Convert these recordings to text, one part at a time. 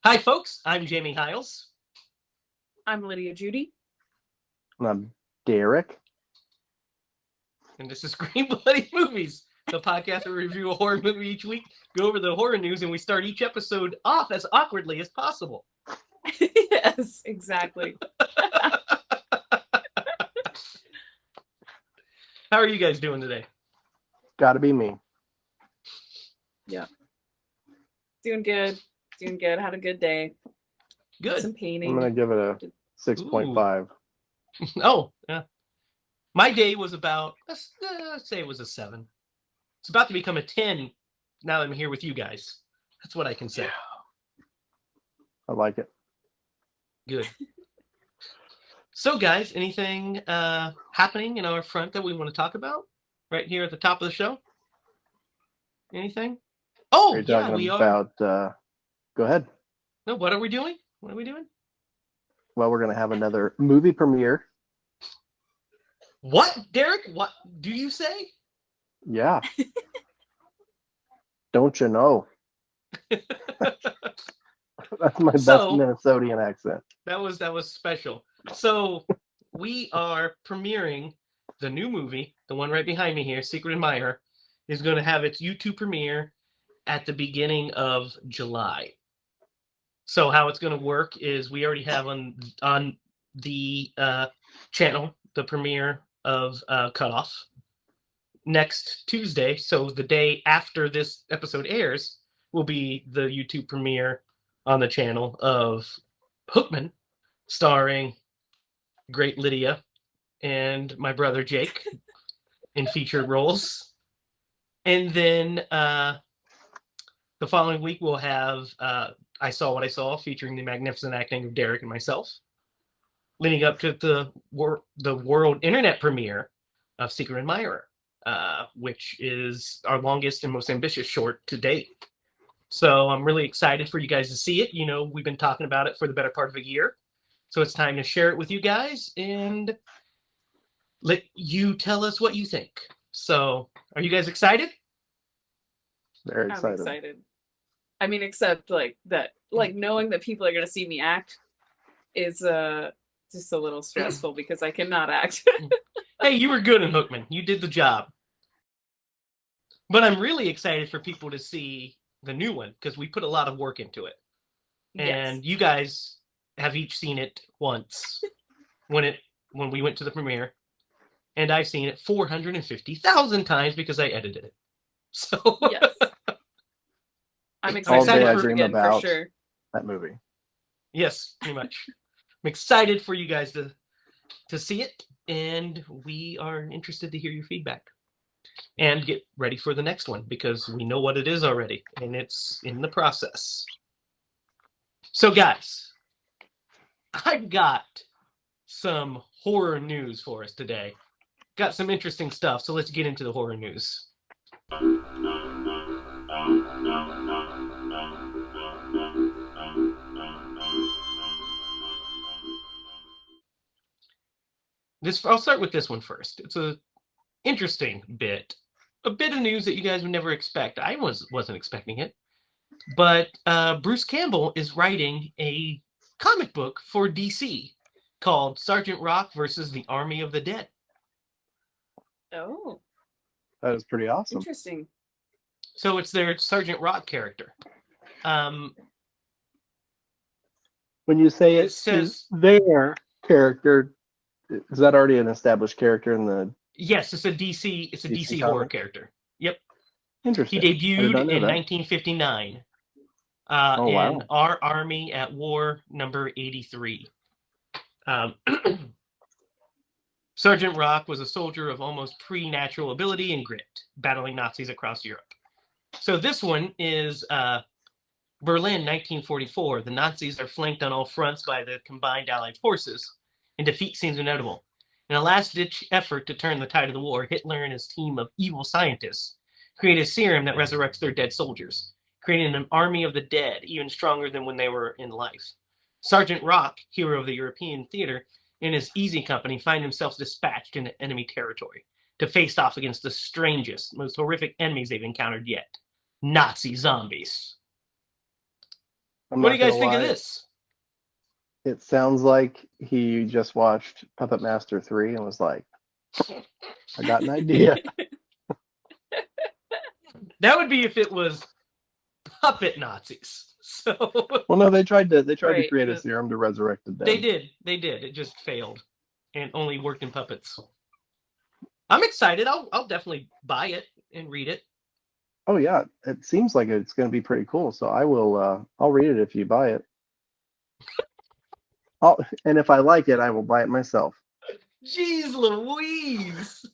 Hi, folks. I'm Jamie Hiles. I'm Lydia Judy. And I'm Derek. And this is Green Bloody Movies, the podcast where we review a horror movie each week, go over the horror news, and we start each episode off as awkwardly as possible. Yes, exactly. How are you guys doing today? Gotta be me. Yeah. Doing good. Had a good day. Good. Some painting. I'm gonna give it a 6.5. Oh, yeah. My day was about, let's say it was a 7. It's about to become a 10 now that I'm here with you guys. That's what I can say. I like it. Good. So, guys, anything happening in our front that we want to talk about right here at the top of the show? Anything? Oh, Are you yeah, talking we about, are. Go ahead. No, what are we doing? What are we doing? Well, we're gonna have another movie premiere. What, Derek? What do you say? Yeah. Don't you know? That's my best Minnesotan accent. That was special. So we are premiering the new movie, the one right behind me here, Secret Admirer, is going to have its YouTube premiere at the beginning of July. So how it's going to work is we already have on the channel the premiere of Cutoff next Tuesday. So the day after this episode airs will be the YouTube premiere on the channel of Hookman, starring great Lydia and my brother Jake in featured roles. And then the following week we'll have I Saw What I Saw, featuring the magnificent acting of Derek and myself, leading up to the world internet premiere of Secret Admirer, which is our longest and most ambitious short to date. So I'm really excited for you guys to see it. You know, we've been talking about it for the better part of a year. So it's time to share it with you guys and let you tell us what you think. So are you guys excited? Very excited. I'm excited. I mean, except like that, like knowing that people are going to see me act is just a little stressful because I cannot act. Hey, you were good in Hookman. You did the job. But I'm really excited for people to see the new one because we put a lot of work into it. And you guys have each seen it once when we went to the premiere. And I've seen it 450,000 times because I edited it. So yes. I'm excited All day I for dream again, about for sure. that movie. Yes, pretty much. I'm excited for you guys to see it, and we are interested to hear your feedback. And get ready for the next one, because we know what it is already, and it's in the process. So, guys, I've got some horror news for us today. Got some interesting stuff, so let's get into the horror news. I'll start with this one first. It's a interesting bit. A bit of news that you guys would never expect. I wasn't expecting it. But Bruce Campbell is writing a comic book for DC called Sergeant Rock versus the Army of the Dead. Oh. That is pretty awesome. Interesting. So it's their Sergeant Rock character. When you say it says their character, is that already an established character in the? Yes, it's a DC horror character. Yep. Interesting. He debuted in 1959 in Our Army at War number 83. Sergeant Rock was a soldier of almost preternatural ability and grit, battling Nazis across Europe. So this one is Berlin, 1944. The Nazis are flanked on all fronts by the combined Allied forces, and defeat seems inevitable. In a last-ditch effort to turn the tide of the war, Hitler and his team of evil scientists create a serum that resurrects their dead soldiers, creating an army of the dead even stronger than when they were in life. Sergeant Rock, hero of the European theater, and his Easy Company find themselves dispatched into enemy territory to face off against the strangest, most horrific enemies they've encountered yet: Nazi zombies. I'm What do not you guys gonna think of lie. this? It sounds like he just watched Puppet Master 3 and was like, I got an idea. That would be if it was puppet Nazis. So Well, no, they tried to Right, create a the- serum to resurrect the dead. they did. It just failed, and only worked in puppets. I'm excited. I'll definitely buy it and read it. Oh yeah, it seems like it's going to be pretty cool. So I will. I'll read it if you buy it. And if I like it, I will buy it myself. Jeez Louise,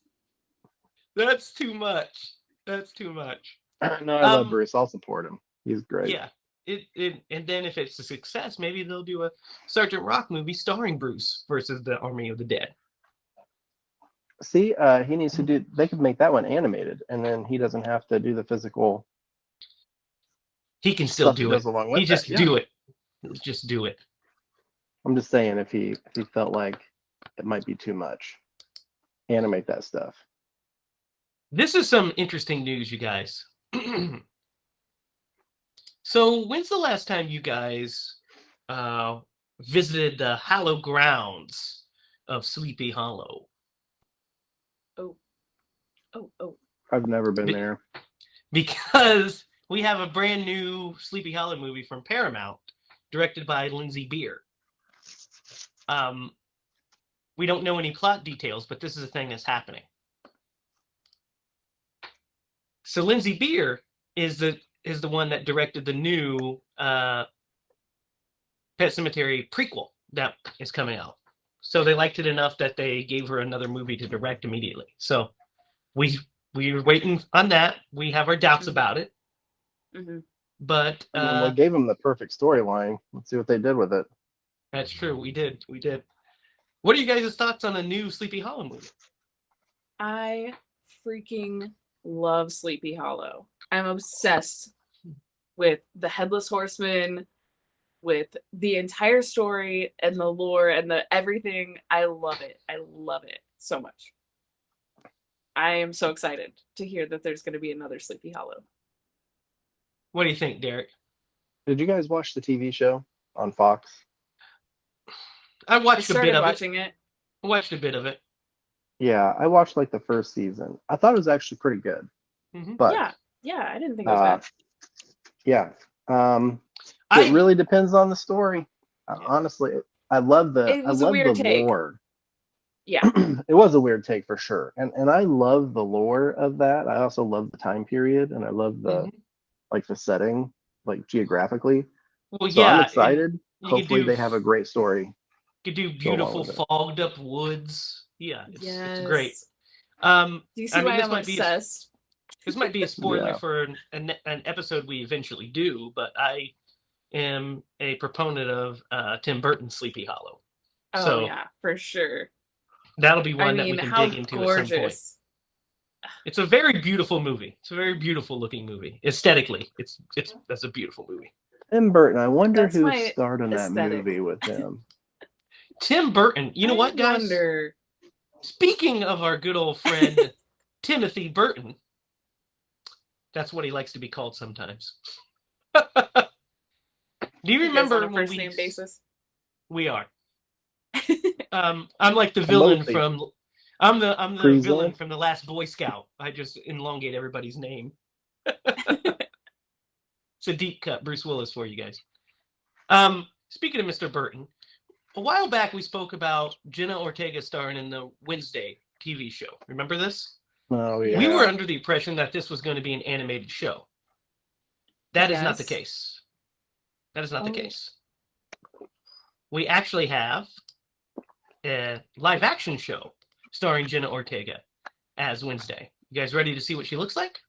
that's too much. That's too much. No, I love Bruce. I'll support him. He's great. Yeah. And then if it's a success, maybe they'll do a Sergeant Rock movie starring Bruce versus the Army of the Dead. See, he needs to do. They could make that one animated, and then he doesn't have to do the physical. He can still Stuff he do does it. along with He just that, yeah. do it. Just do it. I'm just saying, if he felt like it might be too much, animate that stuff. This is some interesting news, you guys. So, when's the last time you guys visited the hallowed grounds of Sleepy Hollow? Oh. I've never been there. Because we have a brand new Sleepy Hollow movie from Paramount, directed by Lindsay Beer. We don't know any plot details, but this is a thing that's happening. So Lindsay Beer is the one that directed the new Pet Sematary prequel that is coming out. So they liked it enough that they gave her another movie to direct immediately. So we're waiting on that. We have our doubts about it. Mm-hmm. But They gave him the perfect storyline. Let's see what they did with it. That's true. We did. What are you guys' thoughts on the new Sleepy Hollow movie? I freaking love Sleepy Hollow. I'm obsessed with the Headless Horseman, with the entire story and the lore and the everything. I love it. I love it so much. I am so excited to hear that there's going to be another Sleepy Hollow. What do you think, Derek? Did you guys watch the TV show on Fox? I I watched a bit started of watching it. I watched a bit of it. Yeah, I watched like the first season. I thought it was actually pretty good. Mhm. But Yeah, I didn't think it was bad. yeah, I it really depends on the story. Yeah. Honestly, I love the It was a weird take. lore. Yeah. It was a weird take for sure, and I love the lore of that. I also love the time period, and I love the Mhm. like the setting, like geographically. Well, So yeah, I'm and excited. you could Hopefully, do they have a great story. could do go along beautiful with it. fogged up woods. Yeah, it's Yes. great. Do you see I mean, why this I'm might be obsessed? this might be a spoiler Yeah. for an episode we eventually do, but I am a proponent of Tim Burton's Sleepy Hollow. Oh So yeah, for sure. that'll be I one that we mean, can how dig into at some point. gorgeous. It's a very beautiful movie. It's a very beautiful looking movie. Aesthetically, that's a beautiful movie. Tim Burton. I wonder That's who my starred in that aesthetic. movie with him. Tim Burton. You know I what, guys? wonder. Speaking of our good old friend Timothy Burton, that's what he likes to be called sometimes. Do you You guys remember on a when first name basis? We are. I'm like the A villain multi. from. I'm the Frieza? villain from the Last Boy Scout. I just elongate everybody's name. It's a deep cut, Bruce Willis for you guys. Speaking of Mr. Burton, a while back we spoke about Jenna Ortega starring in the Wednesday TV show. Remember this? Oh yeah. We were under the impression that this was going to be an animated show. That is not the Yes. case. That is not the Oh. case. We actually have a live action show starring Jenna Ortega as Wednesday. You guys ready to see what she looks like?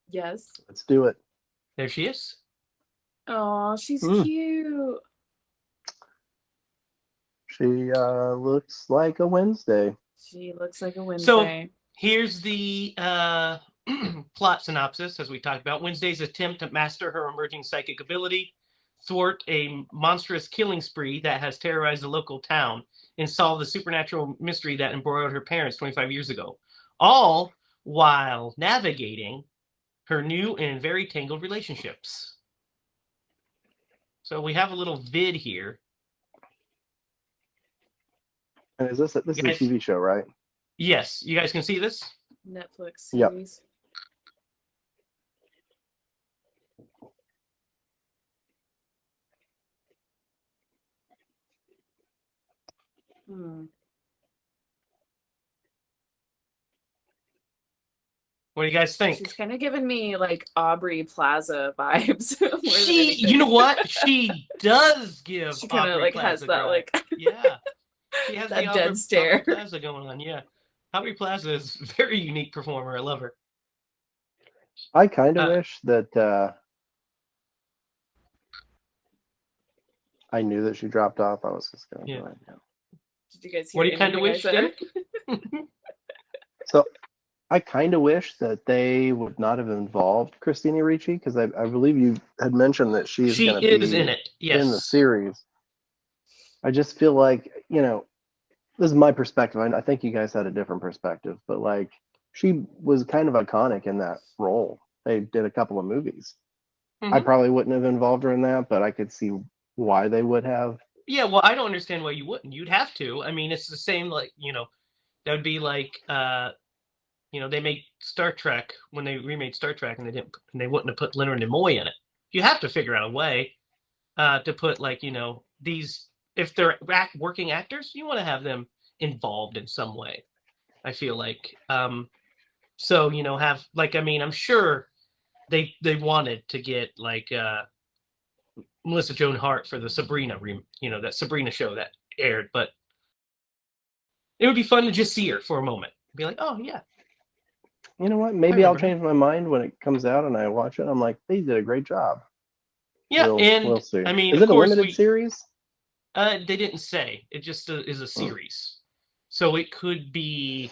Yes. Let's do it. There she is. Oh, she's Hmm. cute. She looks like a Wednesday. She looks like a Wednesday. Here's the plot synopsis, as we talked about. Wednesday's attempt to master her emerging psychic ability, thwart a monstrous killing spree that has terrorized the local town, and solve the supernatural mystery that embroiled her parents 25 years ago, all while navigating her new and very tangled relationships. So we have a little vid here. And is this is a Guys- TV show, right? Yes, you guys can see this? Netflix Yep. series. Hmm. What do you guys think? She's kind of giving me like Aubrey Plaza vibes. more than She, anything. you know what? She does give. She kind of Aubrey like has Plaza that vibe. like Yeah, she has that the dead stare. Aubrey Plaza going on. Yeah, Aubrey Plaza is a very unique performer. I love her. I kind of Uh, wish that I knew that she dropped off. I was just going to Yeah. go right now. Did you guys hear What do you kind of anything I wish, said? Derek? So I kind of wish that they would not have involved Christina Ricci, because I believe you had mentioned that she's She going to is be in it. Yes. in the series. I just feel like, this is my perspective. I think you guys had a different perspective, but like she was kind of iconic in that role. They did a couple of movies. I Mhm. probably wouldn't have involved her in that, but I could see why they would have. Yeah, well, I don't understand why you wouldn't. You'd have to. I mean, it's the same, like, that would be like, they made Star Trek when they remade Star Trek, and they wouldn't have put Leonard Nimoy in it. You have to figure out a way to put, like, these, if they're working actors, you want to have them involved in some way. I feel like, so have, like, I mean, I'm sure they wanted to get like Melissa Joan Hart for the Sabrina, that Sabrina show that aired, but it would be fun to just see her for a moment. Be like, oh yeah, You know what? Maybe I'll remember her. change my mind when it comes out and I watch it. I'm like, they did a great job. yeah. We'll see. I mean, Is of it a course, limited series? they didn't say. It just is a series, so it could be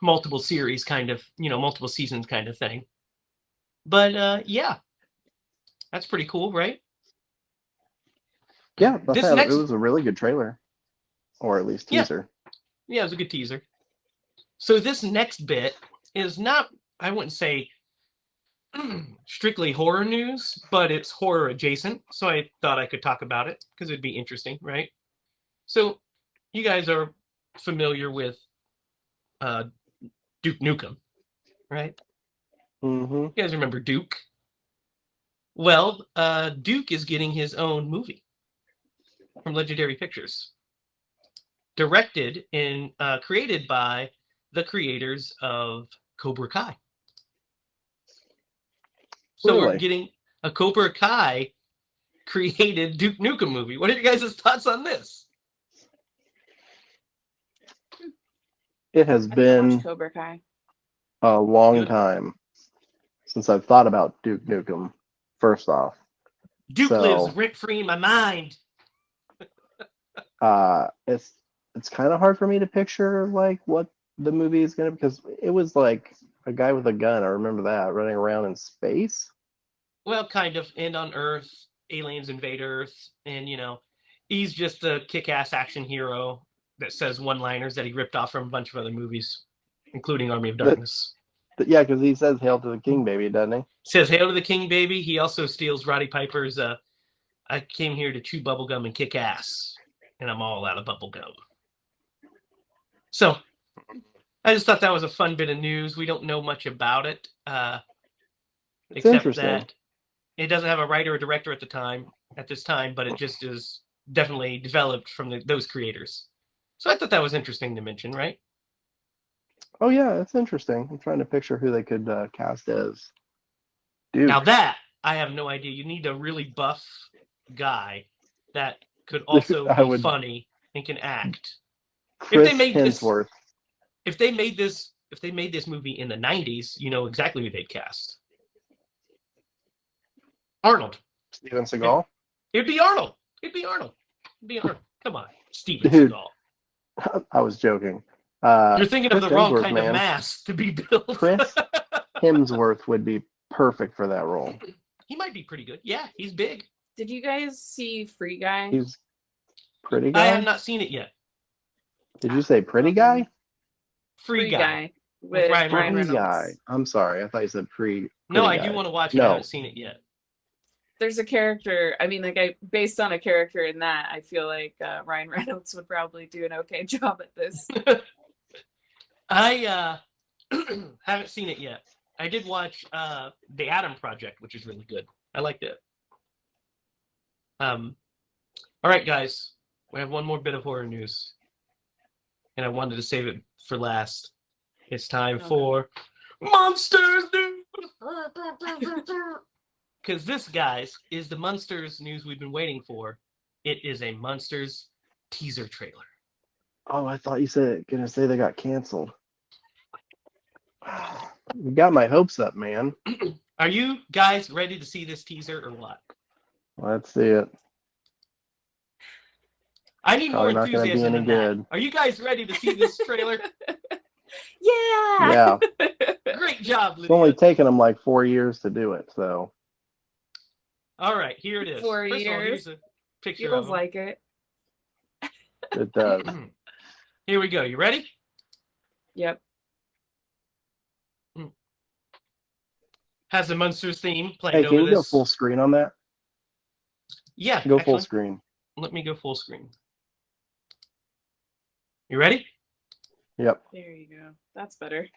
multiple series, kind of, multiple seasons, kind of thing. But yeah, that's pretty cool, right? Yeah, This it next, was a really good trailer, or at least Yeah. teaser. yeah, it was a good teaser. So this next bit is not, I wouldn't say strictly horror news, but it's horror adjacent. So I thought I could talk about it because it'd be interesting, right? So you guys are familiar with Duke Nukem, right? Mm-hmm. You guys remember Duke? Well, Duke is getting his own movie from Legendary Pictures, directed and created by the creators of Cobra Kai. So we're Really? getting a Cobra Kai created Duke Nukem movie. What are your guys' thoughts on this? It has I didn't been watch Cobra Kai. a long Good. time since I've thought about Duke Nukem. First off, Duke So- lives rent-free in my mind. it's kind of hard for me to picture like what the movie is gonna, because it was like a guy with a gun. I remember that, running around in space. Well, kind of. And on Earth, aliens invade Earth, and he's just a kick-ass action hero that says one-liners that he ripped off from a bunch of other movies, including Army of Darkness. But yeah, because he says "Hail to the King, baby," doesn't he? Says "Hail to the King, baby." He also steals Roddy Piper's "I came here to chew bubblegum and kick ass, and I'm all out of bubblegum." So I just thought that was a fun bit of news. We don't know much about it, It's except interesting. that it doesn't have a writer or director at this time, but it just is definitely developed from those creators. So I thought that was interesting to mention, right? Oh yeah, it's interesting. I'm trying to picture who they could cast as Duke. Now that I have no idea. You need a really buff guy that could also I be would- funny and can act. Chris they made this- Hemsworth. If they made this movie in the 90s, you know exactly who they'd cast. Arnold. Steven Seagal. It'd be Arnold. Come on, Steven Dude. Seagal. I was joking. You're thinking of Chris the wrong Hemsworth, kind man. of mask to be built. Chris Hemsworth would be perfect for that role. He might be pretty good. Yeah, he's big. Did you guys see Free Guy? He's pretty I guy. have not seen it yet. Did you say pretty guy? Free guy. with Ryan Ryan Pretty Reynolds. guy. I'm sorry. I thought you said pre. No, pretty I do guy. want to watch it. No. I haven't seen it yet. there's a character. I mean, like based on a character in that, I feel like Ryan Reynolds would probably do an okay job at this. I haven't seen it yet. I did watch The Adam Project, which is really good. I liked it. All right, guys, we have one more bit of horror news, and I wanted to save it for last. It's time for Munsters news. Because this, guys, is the Munsters news we've been waiting for. It is a Munsters teaser trailer. Oh, I thought you said gonna say they got canceled. You got my hopes up, man. Are you guys ready to see this teaser or what? Let's see it. I need Probably more not gonna be enthusiasm any than good. that. Are you guys ready to see this trailer? Yeah. Yeah. Great job, It's Lydia. only taken them like 4 years to do it, so All right, here it is. 4 First of all, years. here's a picture Feels of him. like it. it does. Here we go. You ready? Yep. Has the Munsters theme playing Hey, can over you go this. full screen on that? Yeah, Go full actually, screen. let me go full screen. You ready? Yep. There you go. That's better.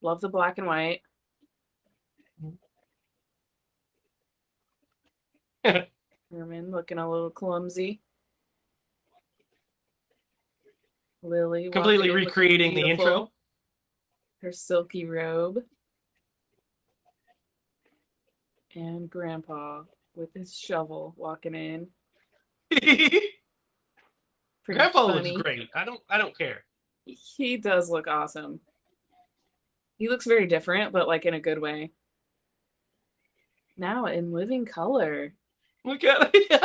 Love the black and white. Herman looking a little clumsy. Lily Completely walking in looking recreating the beautiful. intro. Her silky robe. And Grandpa with his shovel walking in. Pretty Grandpa funny. looks great. I don't care. He does look awesome. He looks very different, but like in a good way. Now in living color. Look at it.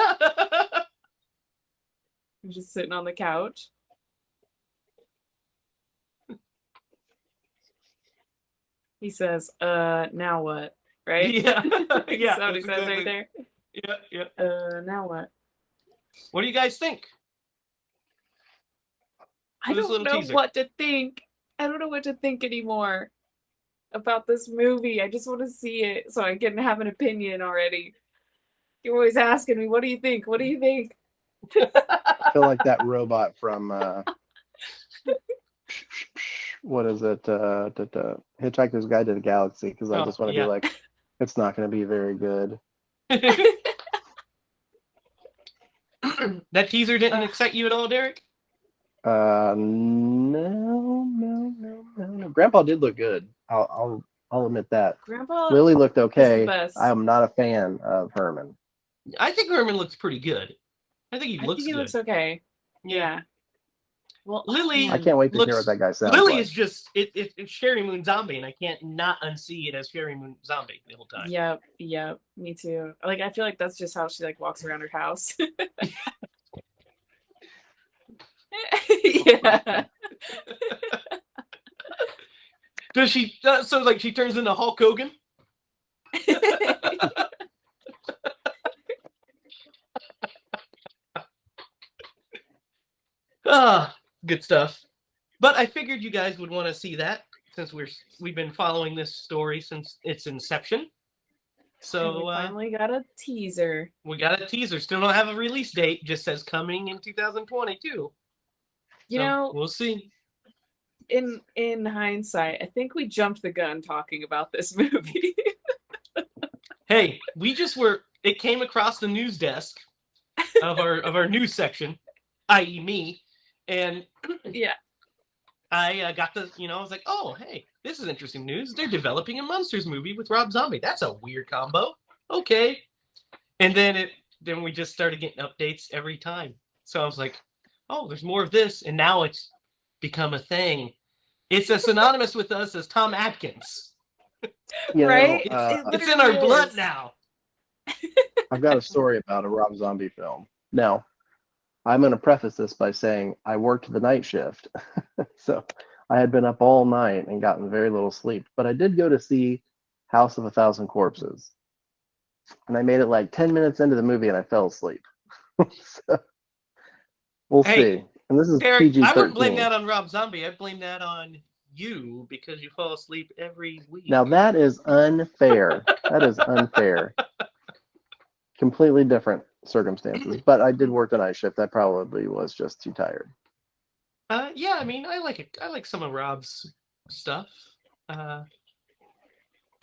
I'm just sitting on the couch. He says, now what? Right? Yeah. Yeah. That's what he that's says right exactly- there. Yeah. Now what? What do you guys think? I This don't little know teaser. what to think. I don't know what to think anymore about this movie. I just want to see it so I can have an opinion already. You're always asking me, what do you think? What do you think? I feel like that robot from what is it? Hitchhiker's Guide to the Galaxy, because I Oh, just want to yeah. be like, it's not going to be very good. That teaser didn't excite you at all, Derek? No. Grandpa did look good. I'll admit that. Grandpa Lily looked is okay. the best. I am not a fan of Herman. I think Herman looks pretty good. I think he I looks think he good. looks okay. Yeah. Well, Lily- I can't wait to hear Looks- what that guy sounds Lily like. is just it's Sherry Moon Zombie, and I can't not unsee it as Sherry Moon Zombie the whole time. Yep, me too. Like I feel like that's just how she like walks around her house. Yeah. Does she? So like she turns into Hulk Hogan? Good stuff. But I figured you guys would want to see that since we've been following this story since its inception. And So we finally got a teaser. we got a teaser. Still don't have a release date. Just says coming in 2022. You So, know, we'll see. in hindsight, I think we jumped the gun talking about this movie. Hey, we just were. It came across the news desk of our news section, i.e., me, and Yeah. I got the. I was like, oh, hey, this is interesting news. They're developing a Munsters movie with Rob Zombie. That's a weird combo. Okay, and then we just started getting updates every time. So I was like, oh, there's more of this, and now it's become a thing. It's as synonymous with us as Tom Atkins. You know, Right? It's in our literally blood is. now. I've got a story about a Rob Zombie film. Now, I'm going to preface this by saying I worked the night shift. So I had been up all night and gotten very little sleep. But I did go to see House of a Thousand Corpses. And I made it like 10 minutes into the movie and I fell asleep. So, we'll Hey, see. And this is Derek, PG-13. I wouldn't blame that on Rob Zombie. I'd blame that on you because you fall asleep every week. Now that is unfair. That is unfair. Completely different circumstances. But I did work the night shift. I probably was just too tired. Yeah, I mean, I like it. I like some of Rob's stuff. I'm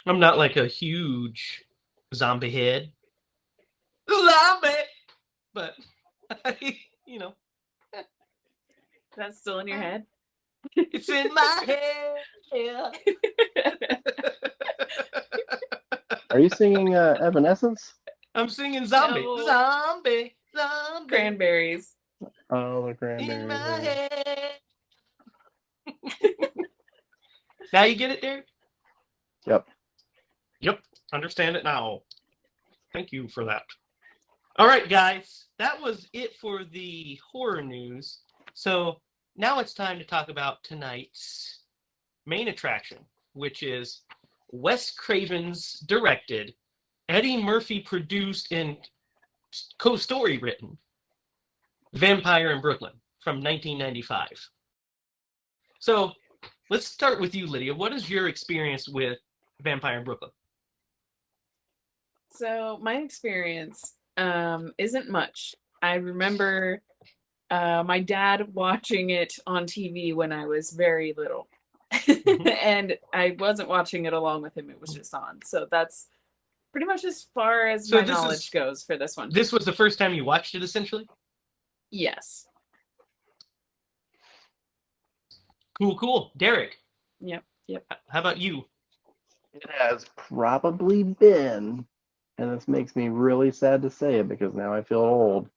not like a huge zombie head. Zombie! But, you know, That's still in your head? it's in my head. Yeah. Are you singing Evanescence? I'm singing zombie. No. Zombie. Cranberries. Oh, the In cranberries. my Yeah. head. Now you get it, Derek? Yep. Yep. Understand it now. Thank you for that. All right, guys. That was it for the horror news. So now it's time to talk about tonight's main attraction, which is Wes Craven's directed, Eddie Murphy produced, and co-story written Vampire in Brooklyn from 1995. So let's start with you, Lydia. What is your experience with Vampire in Brooklyn? So my experience isn't much. I remember my dad watching it on TV when I was very little. And I wasn't watching it along with him. It was just on. So that's pretty much as far as So my this knowledge is- goes for this one. This was the first time you watched it, essentially? Yes. Cool. Derek, Yep. how about you? It has probably been, and this makes me really sad to say it because now I feel old.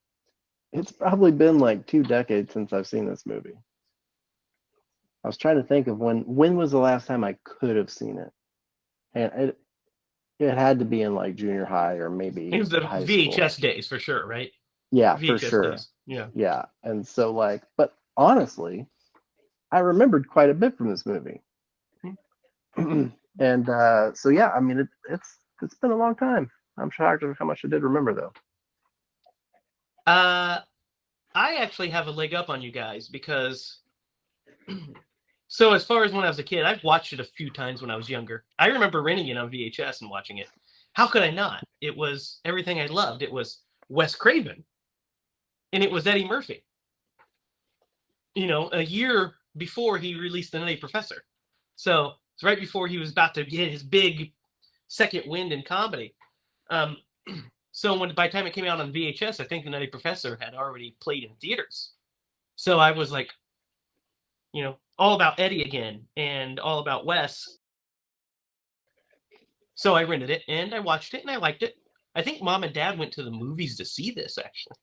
It's probably been like 2 decades since I've seen this movie. I was trying to think of when was the last time I could have seen it, and it had to be in like junior high or maybe It was the high VHS school. days for sure, right? Yeah, for VHS sure. days. Yeah. Yeah, and so like, but honestly, I remembered quite a bit from this movie. And so yeah, I mean it's been a long time. I'm shocked at how much I did remember though. I actually have a leg up on you guys because so as far as when I was a kid, I've watched it a few times when I was younger. I remember renting it on VHS and watching it. How could I not? It was everything I loved. It was Wes Craven. And it was Eddie Murphy. You know, a year before he released The Nutty Professor. So it's right before he was about to get his big second wind in comedy. So by the time it came out on VHS, I think The Nutty Professor had already played in theaters. So I was like, you know, all about Eddie again and all about Wes. So I rented it and I watched it and I liked it. I think Mom and Dad went to the movies to see this actually.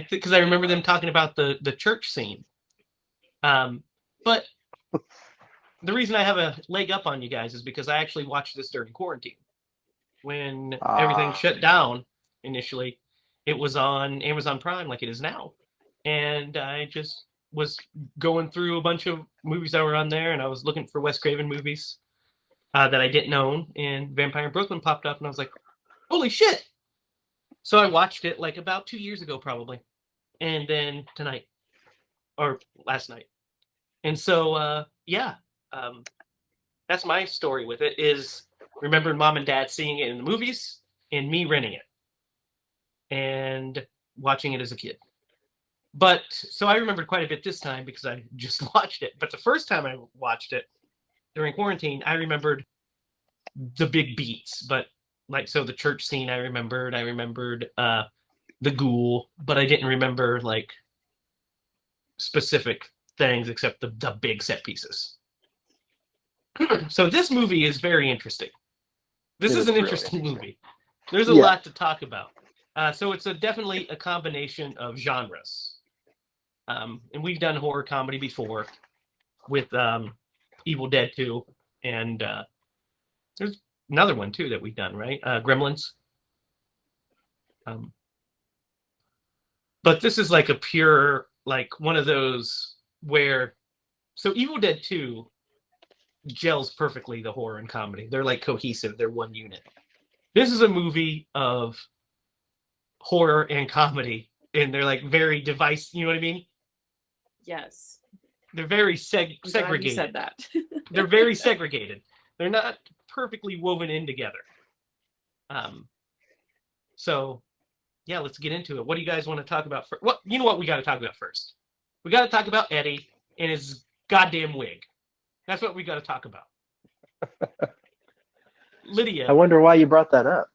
Because I remember them talking about the church scene. But the reason I have a leg up on you guys is because I actually watched this during quarantine. When everything shut down initially, it was on Amazon Prime like it is now. And I just was going through a bunch of movies that were on there, and I was looking for Wes Craven movies that I didn't own, and Vampire in Brooklyn popped up, and I was like, holy shit! So I watched it like about 2 years ago probably, and then tonight, or last night. And so, that's my story with it, is remembering Mom and Dad seeing it in the movies and me renting it and watching it as a kid. But so I remembered quite a bit this time because I just watched it. But the first time I watched it during quarantine, I remembered the big beats. But like, so the church scene I remembered the ghoul, but I didn't remember like specific things except the big set pieces. So this movie is very interesting. This is an really interesting interesting. movie. There's a lot to talk about. So it's definitely a combination of genres. And we've done horror comedy before with Evil Dead 2. And there's another one, too, that we've done, right? Gremlins. But this is like a pure, like one of those where... So Evil Dead 2 gels perfectly the horror and comedy. They're like cohesive. They're one unit. This is a movie of horror and comedy, and they're like very you know what I mean? Yes. They're very I'm glad segregated. you said that. They're very segregated. They're not perfectly woven in together. So yeah, let's get into it. What do you guys want to talk about first? Well, you know what we got to talk about first. We got to talk about Eddie and his goddamn wig. That's what we got to talk about. Lydia. I wonder why you brought that up.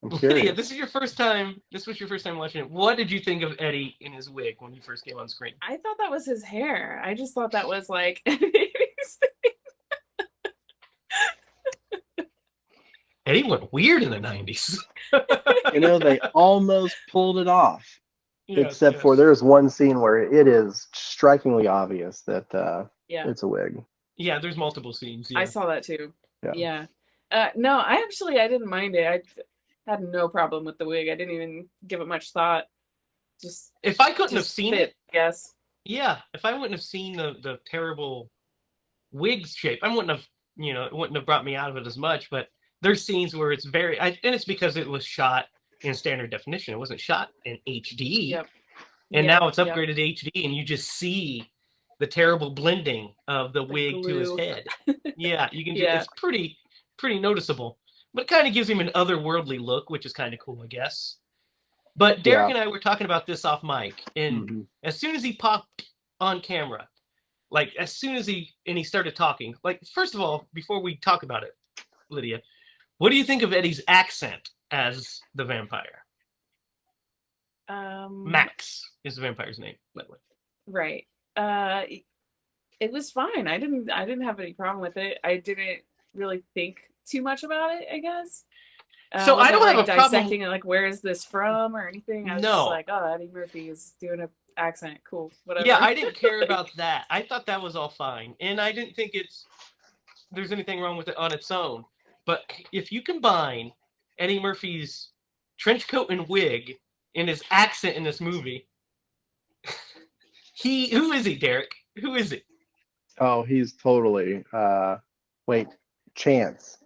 I'm curious. Lydia, this is your first time. This was your first time watching it. What did you think of Eddie in his wig when he first came on screen? I thought that was his hair. I just thought that was like Eddie went weird in the 90s. You know, they almost pulled it off. Yes, Except for there's one scene where it is strikingly obvious that yeah. it's a wig. Yeah, there's multiple scenes. Yeah. I saw that too. Yeah. No, I didn't mind it. I had no problem with the wig. I didn't even give it much thought. Just if I couldn't have seen it, yes. Yeah, if I wouldn't have seen the terrible wig shape, I wouldn't have, it wouldn't have brought me out of it as much. But there's scenes where it's and it's because it was shot in standard definition. It wasn't shot in HD. Yep. And now it's upgraded to HD, and you just see the terrible blending of the wig glue to his head. Yeah, you can. Yeah. It's pretty noticeable, but it kind of gives him an otherworldly look, which is kind of cool, I guess. But Derek and I were talking about this off mic, and as soon as he popped on camera, like as soon as he started talking, like first of all, before we talk about it, Lydia, what do you think of Eddie's accent as the vampire? Max is the vampire's name, by the way. Right. It was fine. I didn't have any problem with it. I didn't really think too much about it, I guess. So I don't have a dissecting problem. it, like where is this from or anything. I was just like, oh, Eddie Murphy is doing an accent. Cool, whatever. Yeah, I didn't care about that. I thought that was all fine, and I didn't think there's anything wrong with it on its own. But if you combine Eddie Murphy's trench coat and wig and his accent in this movie, who is he, Derek? Who is he? Oh, he's totally Chance.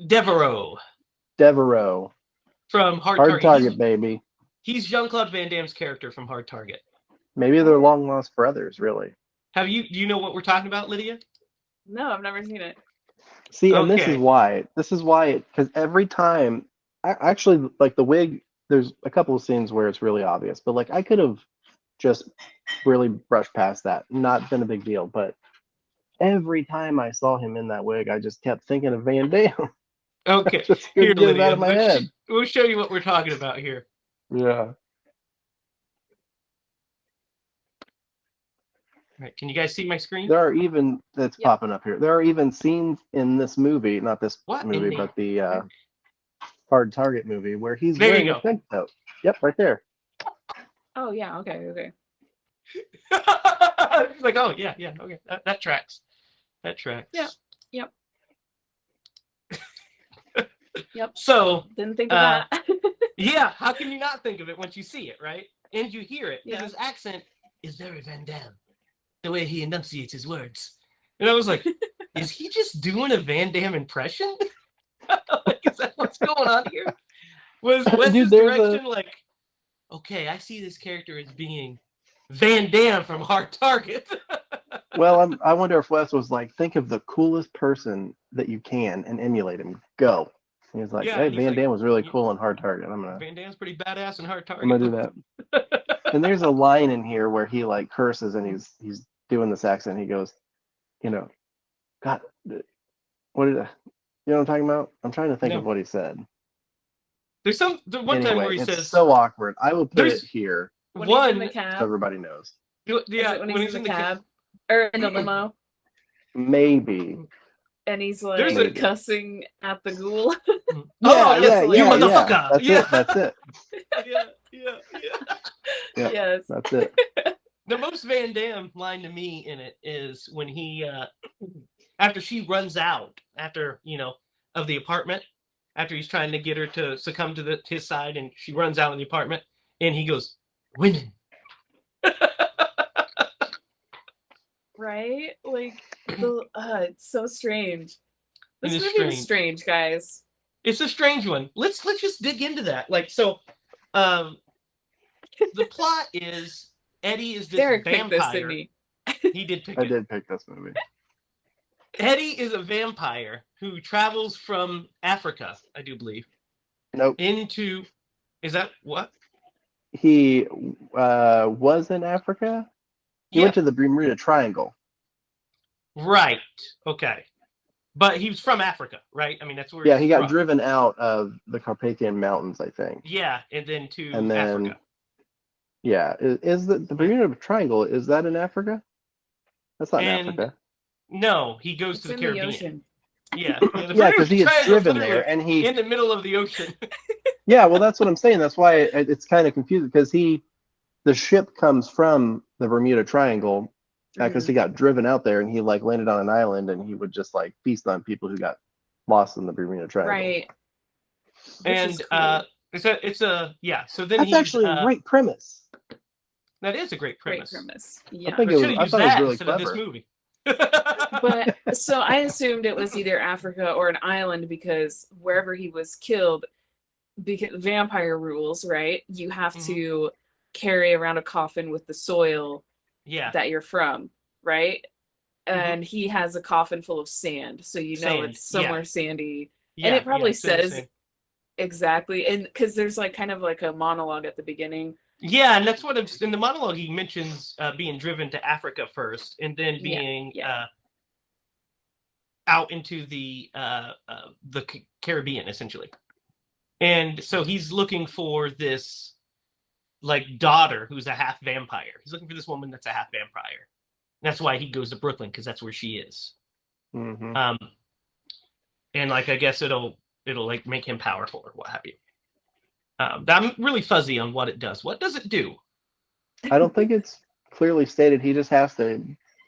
Devereaux. From Hard Target, baby. He's Jean-Claude Van Damme's character from Hard Target. Maybe they're long lost brothers, really. Do you know what we're talking about, Lydia? No, I've never seen it. See, and this is why, because every time, actually, like the wig, there's a couple of scenes where it's really obvious, but like I could have just really brushed past that, not been a big deal, but every time I saw him in that wig, I just kept thinking of Van Damme. Okay, here, get it out of my head. We'll show you what we're talking about here. Yeah. Right, can you guys see my screen? There are even popping up here. There are even scenes in this movie, not this movie, but the Hard Target movie, where he's wearing a pink coat. Yep, right there. Oh yeah, okay. It's like, oh yeah, okay, that tracks. That tracks. Yeah. Yep. Yep. So didn't think of that. Yeah, how can you not think of it once you see it, right? And you hear it. Yeah. His accent is very Van Damme. The way he enunciates his words. And I was like, is he just doing a Van Damme impression? Like, is that what's going on here? Was Wes's direction like, okay, I see this character as being Van Damme from Hard Target. Well, I wonder if Wes was like, think of the coolest person that you can and emulate him. Go. And he's like, hey, Van Damme was really cool in Hard Target. Van Damme's pretty badass in Hard Target. I'm gonna do that. And there's a line in here where he like curses and he's doing this accent. He goes, God, what did you know what I'm talking about? I'm trying to think of what he said. There's the one time where he says, so awkward. I will put it here. When he's in the cab. So everybody knows. Yeah, when he's in the cab or in the limo. Maybe. And he's like cussing at the ghoul. You motherfucker! That's it. Yeah. Yes. That's it. The most Van Damme line to me in it is when he, after she runs out, of the apartment, after he's trying to get her to succumb to his side, and she runs out of the apartment, and he goes, "Women." Right? Like, it's so strange. This movie is strange, guys. It's a strange one. Let's just dig into that. Like, so, the plot is Eddie is this Derek vampire. picked this, didn't he? He did pick it. I did pick this movie. Eddie is a vampire who travels from Africa, I do believe, Nope. into. Is that what? He was in Africa. He Yeah. went to the Bermuda Triangle. Right. Okay. But he was from Africa, right? I mean, that's where. Yeah, he's he got from. driven out of the Carpathian Mountains, I think. Yeah, and then to And then, Africa. yeah, is the Bermuda Triangle, is that in Africa? That's not in And Africa. no, he goes It's to the in Caribbean. the ocean. Yeah, Yeah, because he gets Triangle's driven literally there, and he. in the middle of the ocean. Yeah, well, that's what I'm saying. That's why it's kind of confusing because the ship comes from the Bermuda Triangle because he got driven out there and he like landed on an island and he would just like feast on people who got lost in the Bermuda Triangle. Right. And it's a yeah. So then That's actually a great premise. That is a great Great premise. premise. I Yeah. think I should have I used thought it was that really instead of clever. this movie. But so I assumed it was either Africa or an island because wherever he was killed, because vampire rules, right? You have to carry around a coffin with the soil Yeah. that you're from, right? And he has a coffin full of sand, so you know Sand, it's somewhere sandy. Yeah, And it probably it's in the says same- exactly, and because there's like kind of like a monologue at the beginning. Yeah, and that's what in the monologue he mentions being driven to Africa first, and then being out into the Caribbean essentially. And so he's looking for this like daughter who's a half vampire. He's looking for this woman that's a half vampire. That's why he goes to Brooklyn because that's where she is. Mm-hmm. And like I guess it'll like make him powerful or what have you. I'm really fuzzy on what it does. What does it do? I don't think it's clearly stated. He just has to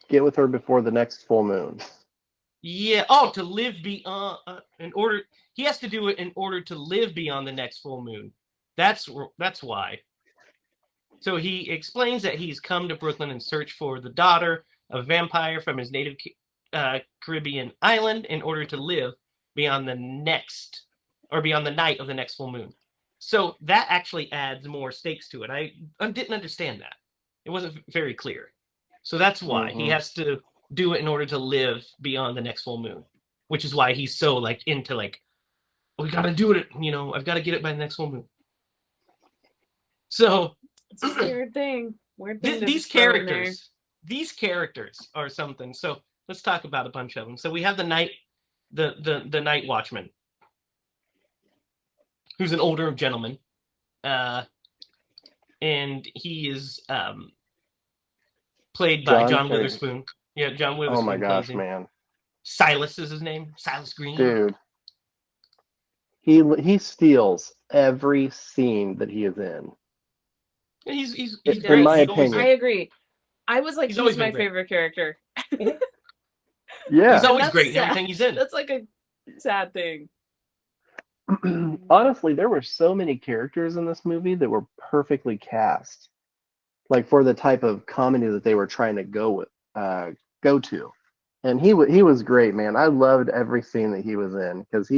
get with her before the next full moon. Yeah. Oh, to live beyond he has to do it in order to live beyond the next full moon. That's why. So he explains that he's come to Brooklyn in search for the daughter of a vampire from his native Caribbean island in order to live beyond the night of the next full moon. So that actually adds more stakes to it. I didn't understand that. It wasn't very clear. So that's why he has to do it in order to live beyond the next full moon, which is why he's so like into like, we got to do it. I've got to get it by the next full moon. So It's a weird thing. These characters are something. So let's talk about a bunch of them. So we have the night watchman, who's an older gentleman, and he is played by John Witherspoon. Yeah, John Witherspoon. Oh my gosh, man! Silas is his name. Silas Green. Dude, he steals every scene that he is in. He's in my opinion. I agree. I was like, he's my great. favorite character. Yeah, he's always that's great in sad. everything he's in. That's like a sad thing. Honestly, there were so many characters in this movie that were perfectly cast, like for the type of comedy that they were trying to go to. And he was great, man. I loved every scene that he was in because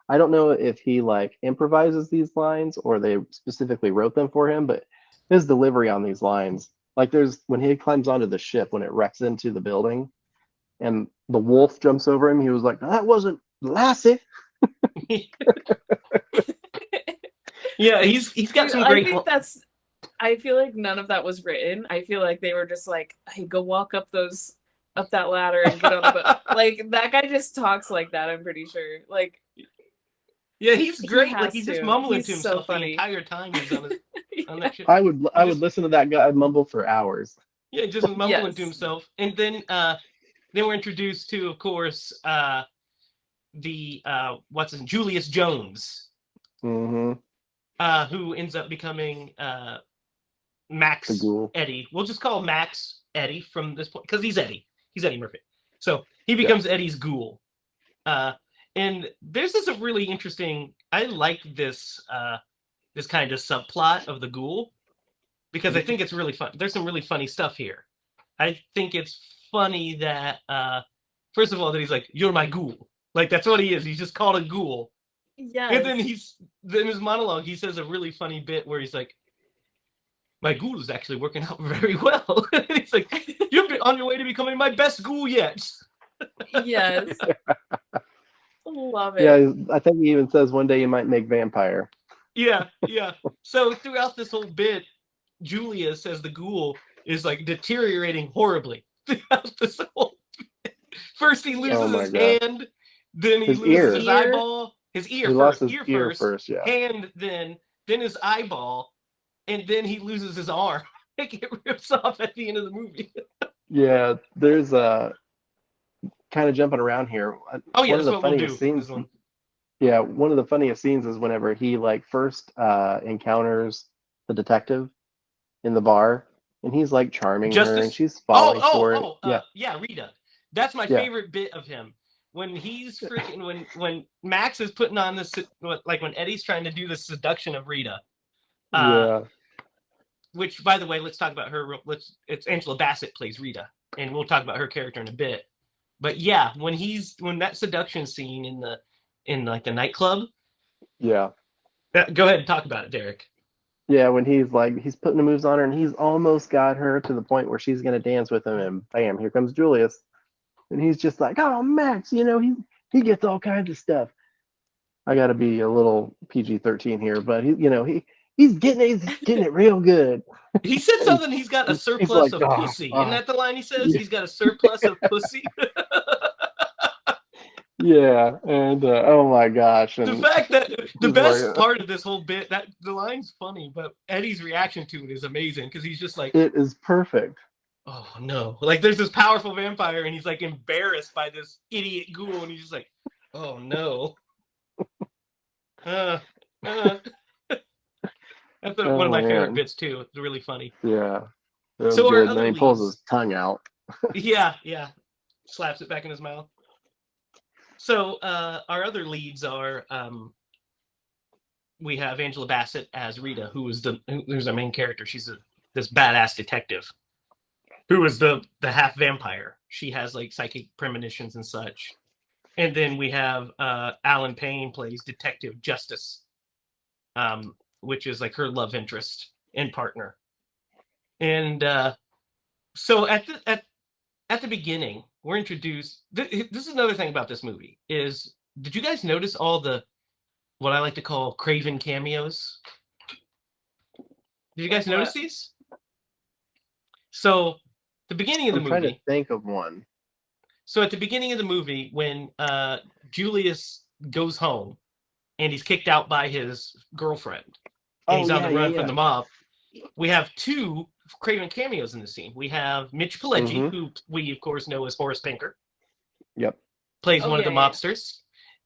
I don't know if he like improvises these lines or they specifically wrote them for him, but his delivery on these lines, like there's when he climbs onto the ship when it wrecks into the building and the wolf jumps over him, he was like, "That wasn't Lassie." Yeah, he's got some great. I feel like none of that was written. I feel like they were just like, "Hey, go walk up that ladder and get on the boat." Like that guy just talks like that. I'm pretty sure. Like, yeah, he's great. He like he's just mumbling to himself the entire time he's on that shit. I would listen to that guy mumble for hours. Yeah, just mumbling to himself, and then we're introduced to, of course, Julius Jones, mm-hmm. Who ends up becoming Max Eddie. We'll just call Max Eddie from this point because he's Eddie. He's Eddie Murphy. So he becomes Eddie's ghoul. And this is a really interesting. I like this this kind of subplot of the ghoul because I think it's really fun. There's some really funny stuff here. I think it's funny that first of all that he's like, "You're my ghoul." Like that's what he is. He's just called a ghoul. Yeah. And then in his monologue he says a really funny bit where he's like, "My ghoul is actually working out very well." And he's like, "You're on your way to becoming my best ghoul yet." Yes. Love it. Yeah, I think he even says one day you might make vampire. Yeah, yeah. So throughout this whole bit, Julius, as the ghoul, is like deteriorating horribly throughout this whole bit. First he loses Oh my his God. hand, then he His loses ear. his Ear. eyeball, his ear He first, lost his ear first, yeah. hand then his eyeball, and then he loses his arm. Like it rips off at the end of the movie. Yeah, there's kind of jumping around here. Oh yeah, One of that's the what we'll funniest do. scenes. Yeah, one of the funniest scenes is whenever he like first encounters the detective in the bar, and he's like charming her, and Justice. she's falling for it. Yeah, Rita. That's my Yeah. favorite bit of him. When he's freaking when Max is putting on this, like when Eddie's trying to do the seduction of Rita. Yeah, Which, by the way, let's talk about her. It's Angela Bassett plays Rita, and we'll talk about her character in a bit. But yeah, when that seduction scene in like the nightclub. yeah, Go ahead and talk about it, Derek. yeah. When he's putting the moves on her, and he's almost got her to the point where she's gonna dance with him, and bam, here comes Julius, and he's just like, oh, Max, he gets all kinds of stuff. I got to be a little PG-13 here, but he's getting it real good. He said something. He's got a surplus of pussy. Isn't that the line he says? Yeah. He's got a surplus of pussy. Yeah, and oh my gosh, and The fact that the he's best like, part of this whole bit, that the line's funny, but Eddie's reaction to it is amazing because he's just like, it is perfect. oh no, like there's this powerful vampire and he's like embarrassed by this idiot ghoul and he's just like, oh no. That's one of my favorite bits too. It's really funny. Yeah. So good. our And other then he pulls leads- his tongue out. Yeah, slaps it back in his mouth. So our other leads are we have Angela Bassett as Rita, who's our main character. She's this badass detective who is the half vampire. She has like psychic premonitions and such. And then we have Alan Payne plays Detective Justice, which is like her love interest and partner. And so at the beginning, we're introduced. This is another thing about this movie is, did you guys notice all the what I like to call Craven cameos? Did you guys notice these? So the beginning of the I'm trying movie. to think of one. So at the beginning of the movie, when Julius goes home and he's kicked out by his girlfriend, and he's on the run from the mob, we have two Craven cameos in the scene. We have Mitch Pileggi, who we of course know as Horace Pinker. Yep. Plays one of the mobsters.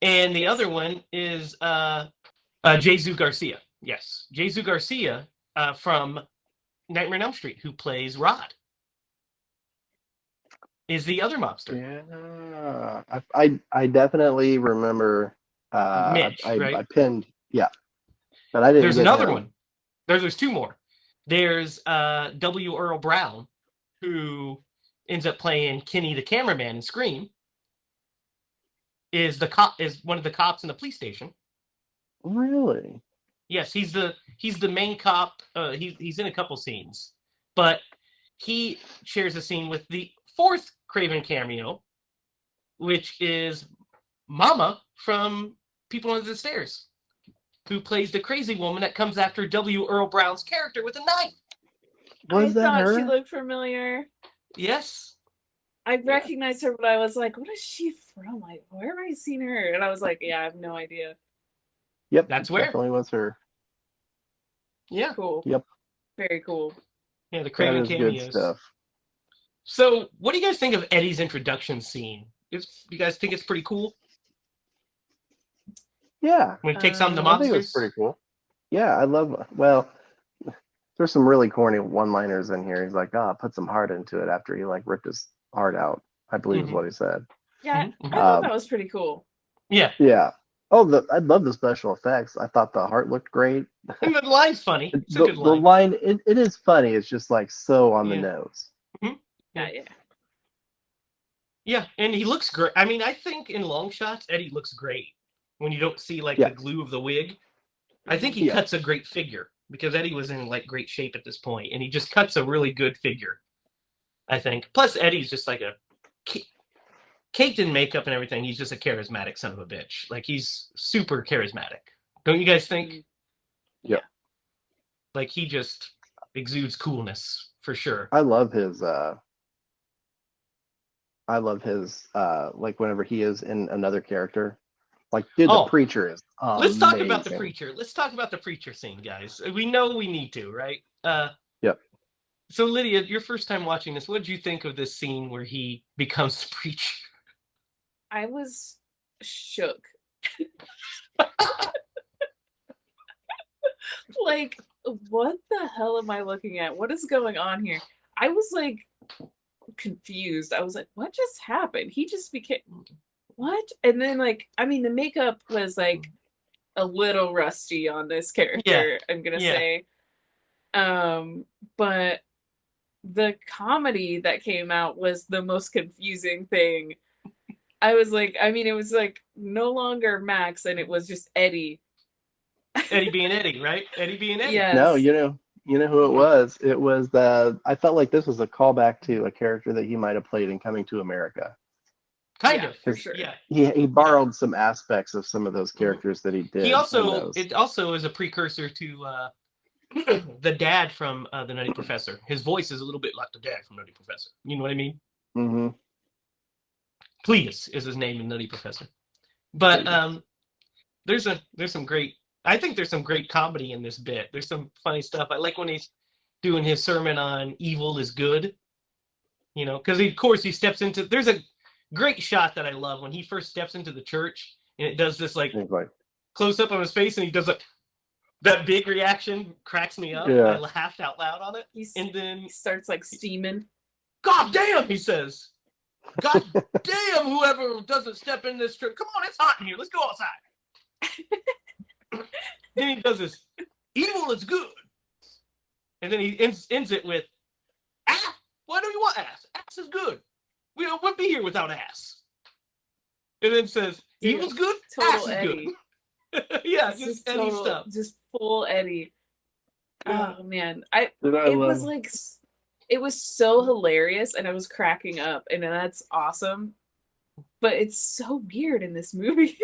And the other one is Jesus Garcia. Yes, Jesus Garcia from Nightmare on Elm Street, who plays Rod. Is the other mobster. Yeah, I definitely remember. Mitch, right? I pinned, yeah, but I didn't. There's get another him. one. There's two more. There's W. Earl Brown, who ends up playing Kenny the cameraman in Scream. Is one of the cops in the police station. Really? Yes, he's the main cop. He's in a couple scenes, but he shares a scene with the fourth Craven cameo, which is Mama from People Under the Stairs, who plays the crazy woman that comes after W. Earl Brown's character with a knife. Was that thought her? she looked familiar. Yes. I recognized her, but I was like, what is she from? Like, where have I seen her? And I was like, yeah, I have no idea. Yep, That's where. Definitely was her. Yeah. Cool. Yep. Very cool. Yeah, the Craven that is cameos. good stuff. So, what do you guys think of Eddie's introduction scene? You guys think it's pretty cool? Yeah. When he takes on the I think it was monsters? pretty cool. Yeah, I love. Well, there's some really corny one-liners in here. He's like, put some heart into it after he like ripped his heart out. I believe is what he said. Yeah, I thought that was pretty cool. Yeah. Yeah. Oh, I love the special effects. I thought the heart looked great. And the line's funny. It's a good The line. line, it is funny. It's just like so on the Yeah. nose. Yeah. Yeah, and he looks great. I mean, I think in long shots, Eddie looks great when you don't see like Yeah. the glue of the wig. I think he Yeah. cuts a great figure because Eddie was in like great shape at this point, and he just cuts a really good figure. I think. Plus, Eddie's just like a caked in makeup and everything, he's just a charismatic son of a bitch. Like, he's super charismatic. Don't you guys think? Yep. Like, he just exudes coolness for sure. I love his like whenever he is in another character. Like, dude, the preacher is Let's talk about the amazing. preacher. Let's talk about the preacher scene, guys. We know we need to, right? Yep. So, Lydia, your first time watching this, what did you think of this scene where he becomes the preacher? I was shook. Like, what the hell am I looking at? What is going on here? I was like confused. I was like, what just happened? He just became what? And then like, I mean, the makeup was like a little rusty on this character, I'm gonna say. But the comedy that came out was the most confusing thing. I was like, I mean, it was like no longer Max and it was just Eddie. Eddie being Eddie, right? Eddie being Eddie. Yes. No, you know who it was. It was I felt like this was a callback to a character that he might have played in Coming to America. Kind of, for sure. Yeah. He borrowed some aspects of some of those characters that he did. It also is a precursor to the dad from the Nutty Professor. His voice is a little bit like the dad from Nutty Professor. You know what I mean? Mm-hmm. Cletus is his name in Nutty Professor. But there's some great. I think there's some great comedy in this bit. There's some funny stuff. I like when he's doing his sermon on evil is good. You know, because of course he steps into. There's a great shot that I love when he first steps into the church and it does this like close up on his face and he does like that big reaction. Cracks me up. I laughed out loud on it. And then he starts like steaming. God damn, he says. God damn, whoever doesn't step in this church. Come on, it's hot in here. Let's go outside. Then he does this. Evil is good. And then he ends it with, ass. Why do you want ass? Ass is good. We wouldn't be here without ass. And then says, evil's good, ass is Eddie. good. Yeah, just Eddie stuff. Just full Eddie. Yeah. Oh man, it was so hilarious, and I was cracking up, and that's awesome. But it's so weird in this movie.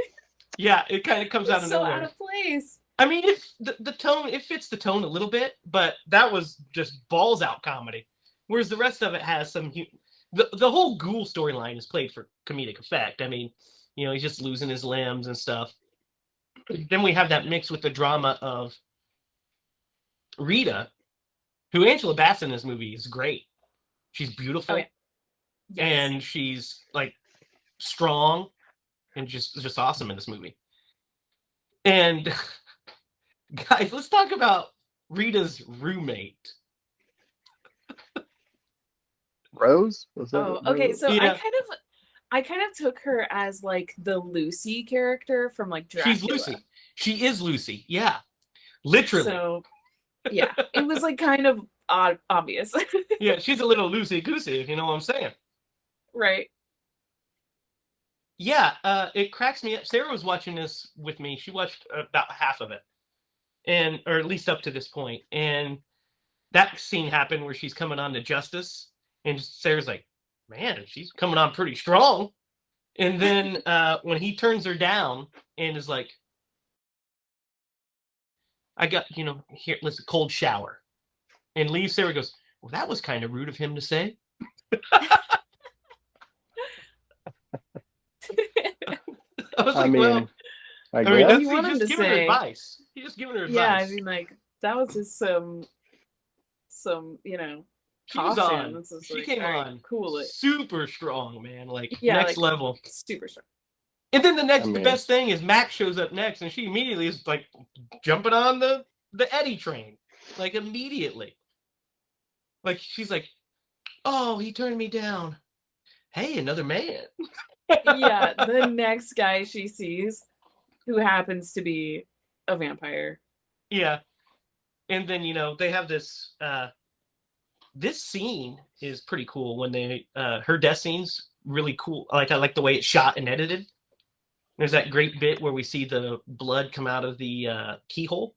Yeah, it kind of comes out of so nowhere. Out of place. I mean, the tone, it fits the tone a little bit, but that was just balls out comedy. Whereas the rest of it has some. The whole ghoul storyline is played for comedic effect. I mean, you know, he's just losing his limbs and stuff. Then we have that mix with the drama of Rita, who Angela Bassett in this movie is great. She's beautiful. Oh, yeah. Yes. And she's like strong and just awesome in this movie. And guys, let's talk about Rita's roommate. Rose? Was that okay. Rose? So Yeah. I kind of took her as like the Lucy character from like Dracula. She's Lucy. She is Lucy. Yeah. Literally. So yeah, it was like kind of obvious. Yeah, she's a little loosey-goosey, if you know what I'm saying. Right. Yeah, it cracks me up. Sarah was watching this with me. She watched about half of it, or at least up to this point. And that scene happened where she's coming on to Justice, and Sarah's like, "Man, she's coming on pretty strong." And then when he turns her down and is like, "I got here. Let's cold shower," and leaves. Sarah goes, "Well, that was kind of rude of him to say." I was like, well, I mean, guess. he's just giving her advice. He's just giving her advice. Yeah, I mean, like that was just some, she was on. She like, came on. Cool it. Super strong, man. Like Yeah, next like, level. Super strong. And then the best thing is Max shows up next, and she immediately is like jumping on the Eddie train, like immediately. Like she's like, "Oh, he turned me down. Hey, another man." Yeah, the next guy she sees, who happens to be a vampire. Yeah, and then they have this. This scene is pretty cool when they her death scene's really cool. I like the way it's shot and edited. There's that great bit where we see the blood come out of the keyhole.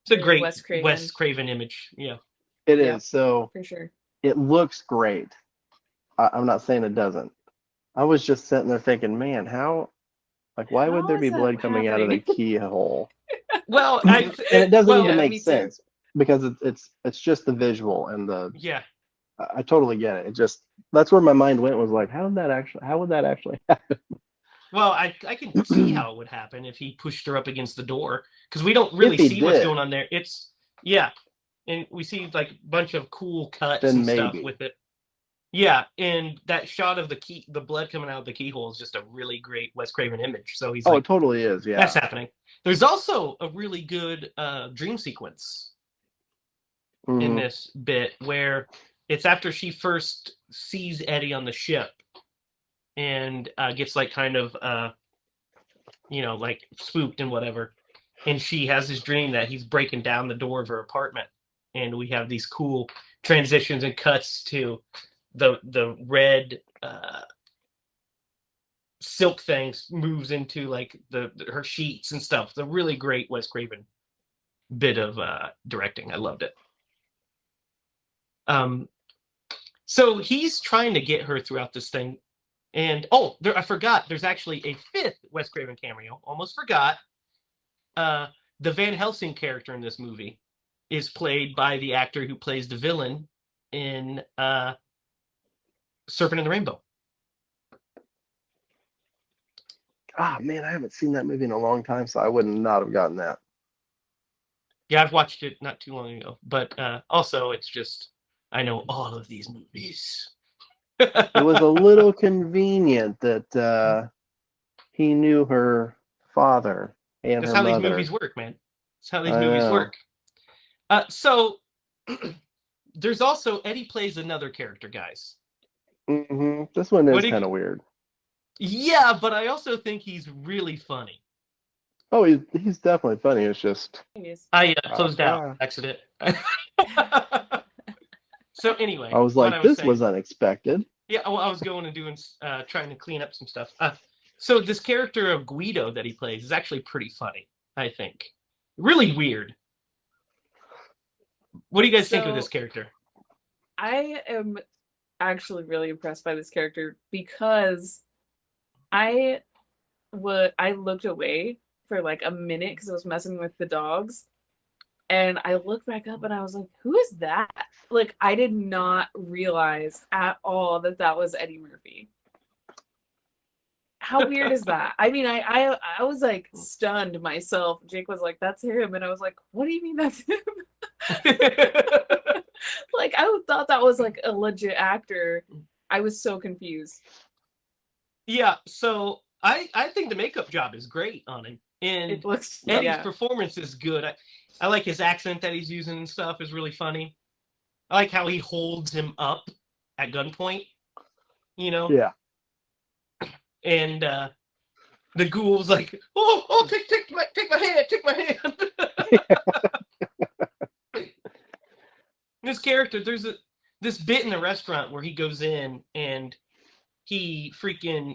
It's a great Wes Craven image. Yeah, it is. So for sure, it looks great. I'm not saying it doesn't. I was just sitting there thinking, man, why would How there is be that blood coming out of the happening? keyhole? Well, And it doesn't well, even yeah, make me too. sense because it's just the visual and the. yeah. I totally get it. It just that's where my mind went, was like, how would that actually happen? Well, I can see how it would happen if he pushed her up against the door, because we don't If really he see what's did, going on there. It's yeah, and we see like a bunch of cool cuts then and stuff maybe. with it. Yeah, and that shot of the blood coming out of the keyhole is just a really great Wes Craven image. So he's Oh, like, it totally is. that's Yeah. happening. There's also a really good dream sequence in Mhm. this bit where it's after she first sees Eddie on the ship and gets like kind of like spooked and whatever, and she has this dream that he's breaking down the door of her apartment, and we have these cool transitions and cuts to the red silk things moves into like her sheets and stuff. It's a really great Wes Craven bit of directing. I loved it. So he's trying to get her throughout this thing. And I forgot. There's actually a fifth Wes Craven cameo. Almost forgot. The Van Helsing character in this movie is played by the actor who plays the villain in Serpent and the Rainbow. Ah, man, I haven't seen that movie in a long time, so I would not have gotten that. Yeah, I've watched it not too long ago. But also, it's just I know all of these movies. It was a little convenient that he knew her father and That's her how these mother. movies work, man. That's how these I movies know. work. So there's also Eddie plays another character, guys. This one What is do kind you- of weird. Yeah, but I also think he's really funny. Oh, he's definitely funny. It's just I closed out yeah. accident. So anyway, I was what like, I was this saying, was unexpected. yeah, well, I was going and doing trying to clean up some stuff. So this character of Guido that he plays is actually pretty funny, I think. Really weird. What do you guys think of this character? I am actually really impressed by this character because I looked away for like a minute because I was messing with the dogs, and I looked back up and I was like, "Who is that?" Like, I did not realize at all that was Eddie Murphy. How weird is that? I mean, I was like stunned myself. Jake was like, "That's him," and I was like, "What do you mean that's him?" Like, I thought that was like a legit actor. I was so confused. Yeah, so I think the makeup job is great on him, and It looks Eddie's performance is good. I like his accent that he's using and stuff is really funny. I like how he holds him up at gunpoint, Yeah. And the ghoul's like, "Oh, take my hand." This character, there's this bit in the restaurant where he goes in and he freaking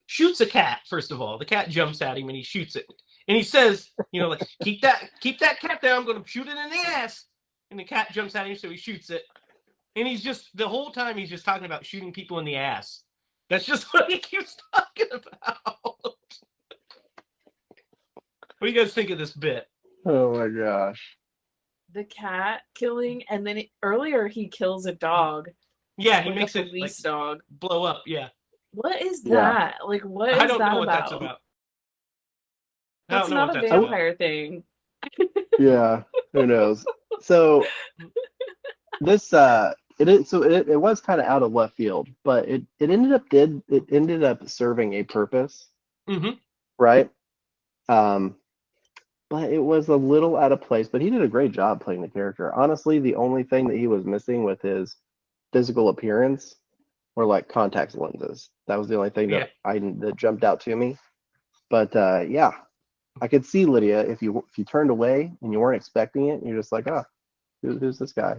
shoots a cat. First of all, the cat jumps at him and he shoots it, and he says, like, keep that cat there. I'm gonna shoot it in the ass. And the cat jumps at him, so he shoots it. And he's just the whole time he's just talking about shooting people in the ass. That's just what he keeps talking about. What do you guys think of this bit? Oh my gosh. The cat killing, and then earlier he kills a dog. Yeah, he like makes a it police like, dog. blow up. Yeah. What is Yeah. that? Like, what is I don't that know what about? that's about. That's not a vampire thing. Yeah, who knows? So this it was kind of out of left field, but it ended up serving a purpose, Mm-hmm. right? But it was a little out of place. But he did a great job playing the character. Honestly, the only thing that he was missing with his physical appearance were like contact lenses. That was the only thing that jumped out to me. But yeah, I could see Lydia if you turned away and you weren't expecting it, and you're just like, who's this guy?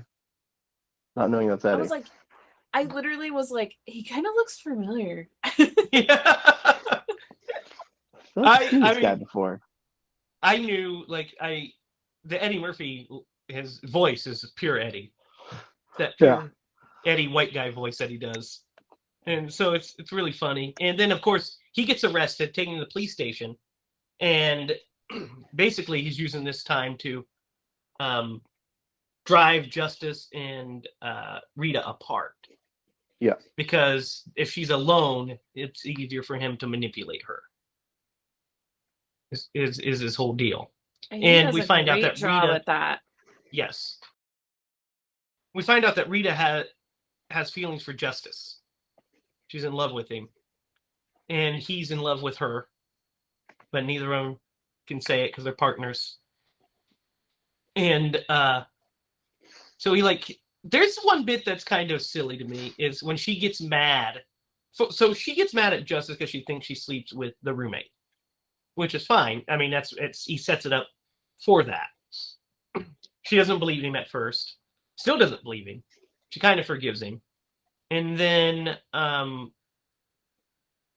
Not knowing that's Eddie. I was like, I literally was like, he kind of looks familiar. Yeah. I've seen this guy before. I knew, the Eddie Murphy, his voice is pure Eddie. That pure Eddie white guy voice that he does. And so it's really funny. And then of course he gets arrested, taken to the police station, and basically he's using this time to drive Justice and Rita apart. Yeah. Because if she's alone, it's easier for him to manipulate her. Is his whole deal. And we find out that Rita at that. Yes. We find out that Rita has feelings for Justice. She's in love with him. And he's in love with her. But neither of them can say it because they're partners. And so there's one bit that's kind of silly to me is when she gets mad. So she gets mad at Justice because she thinks she sleeps with the roommate, which is fine. I mean, he sets it up for that. She doesn't believe him at first. Still doesn't believe him. She kind of forgives him. And then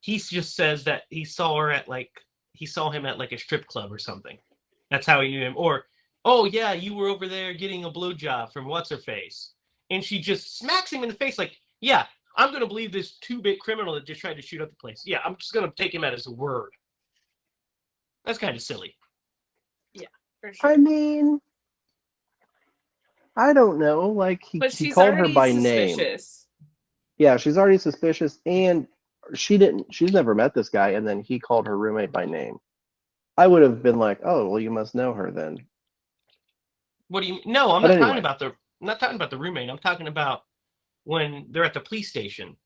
he just says that he saw him at like a strip club or something. That's how he knew him. Or, oh yeah, you were over there getting a blowjob from what's her face. And she just smacks him in the face like, yeah, I'm gonna believe this 2-bit criminal that just tried to shoot up the place. Yeah, I'm just gonna take him at his word. That's kind of silly. Yeah, for sure. I mean, I don't know. Like he called her by suspicious. name. Yeah, she's already suspicious, and she's never met this guy, and then he called her roommate by name. I would have been like, oh, well, you must know her then. What do you? No, I'm not talking about the roommate. I'm talking about when they're at the police station.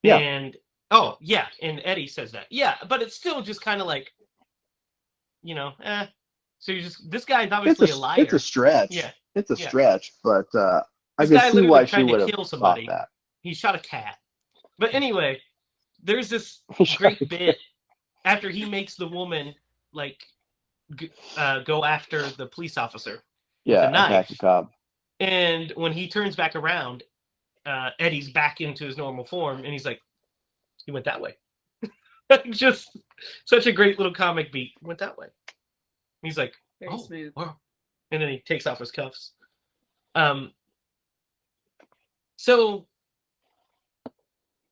Yeah. And oh yeah, and Eddie says that. Yeah, but it's still just kind of like, So this guy's obviously a liar. It's a stretch. Yeah. It's a stretch, but I can can see why she would have thought that. He shot a cat. But anyway, there's this great bit after he makes the woman go after the police officer. Yeah, with a knife. attack the cop. And when he turns back around, Eddie's back into his normal form, and he's like, he went that way. Just such a great little comic beat. Went that way. He's like, very smooth. Wow. And then he takes off his cuffs. So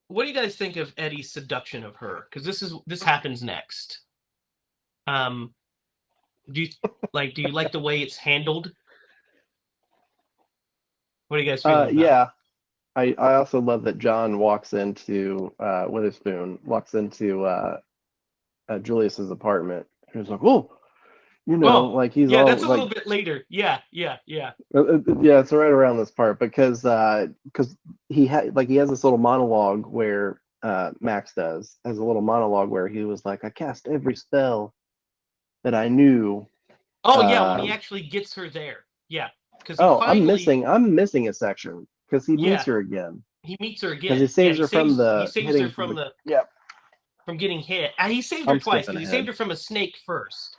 what do you guys think of Eddie's seduction of her? Because this happens next. Do you like the way it's handled? What do you guys feel about? Yeah. I also love that John walks into Witherspoon, Julius's apartment. He's like, oh, like he's all that's a like, little bit later. Yeah. Yeah, it's right around this part because he has this little monologue where Max has a little monologue where he was like, I cast every spell that I knew. Oh yeah, when he actually gets her there. Yeah, because I'm missing a section because he meets her again. He meets her again because he saves her from from getting hit. And he saved her twice because he saved her from a snake first.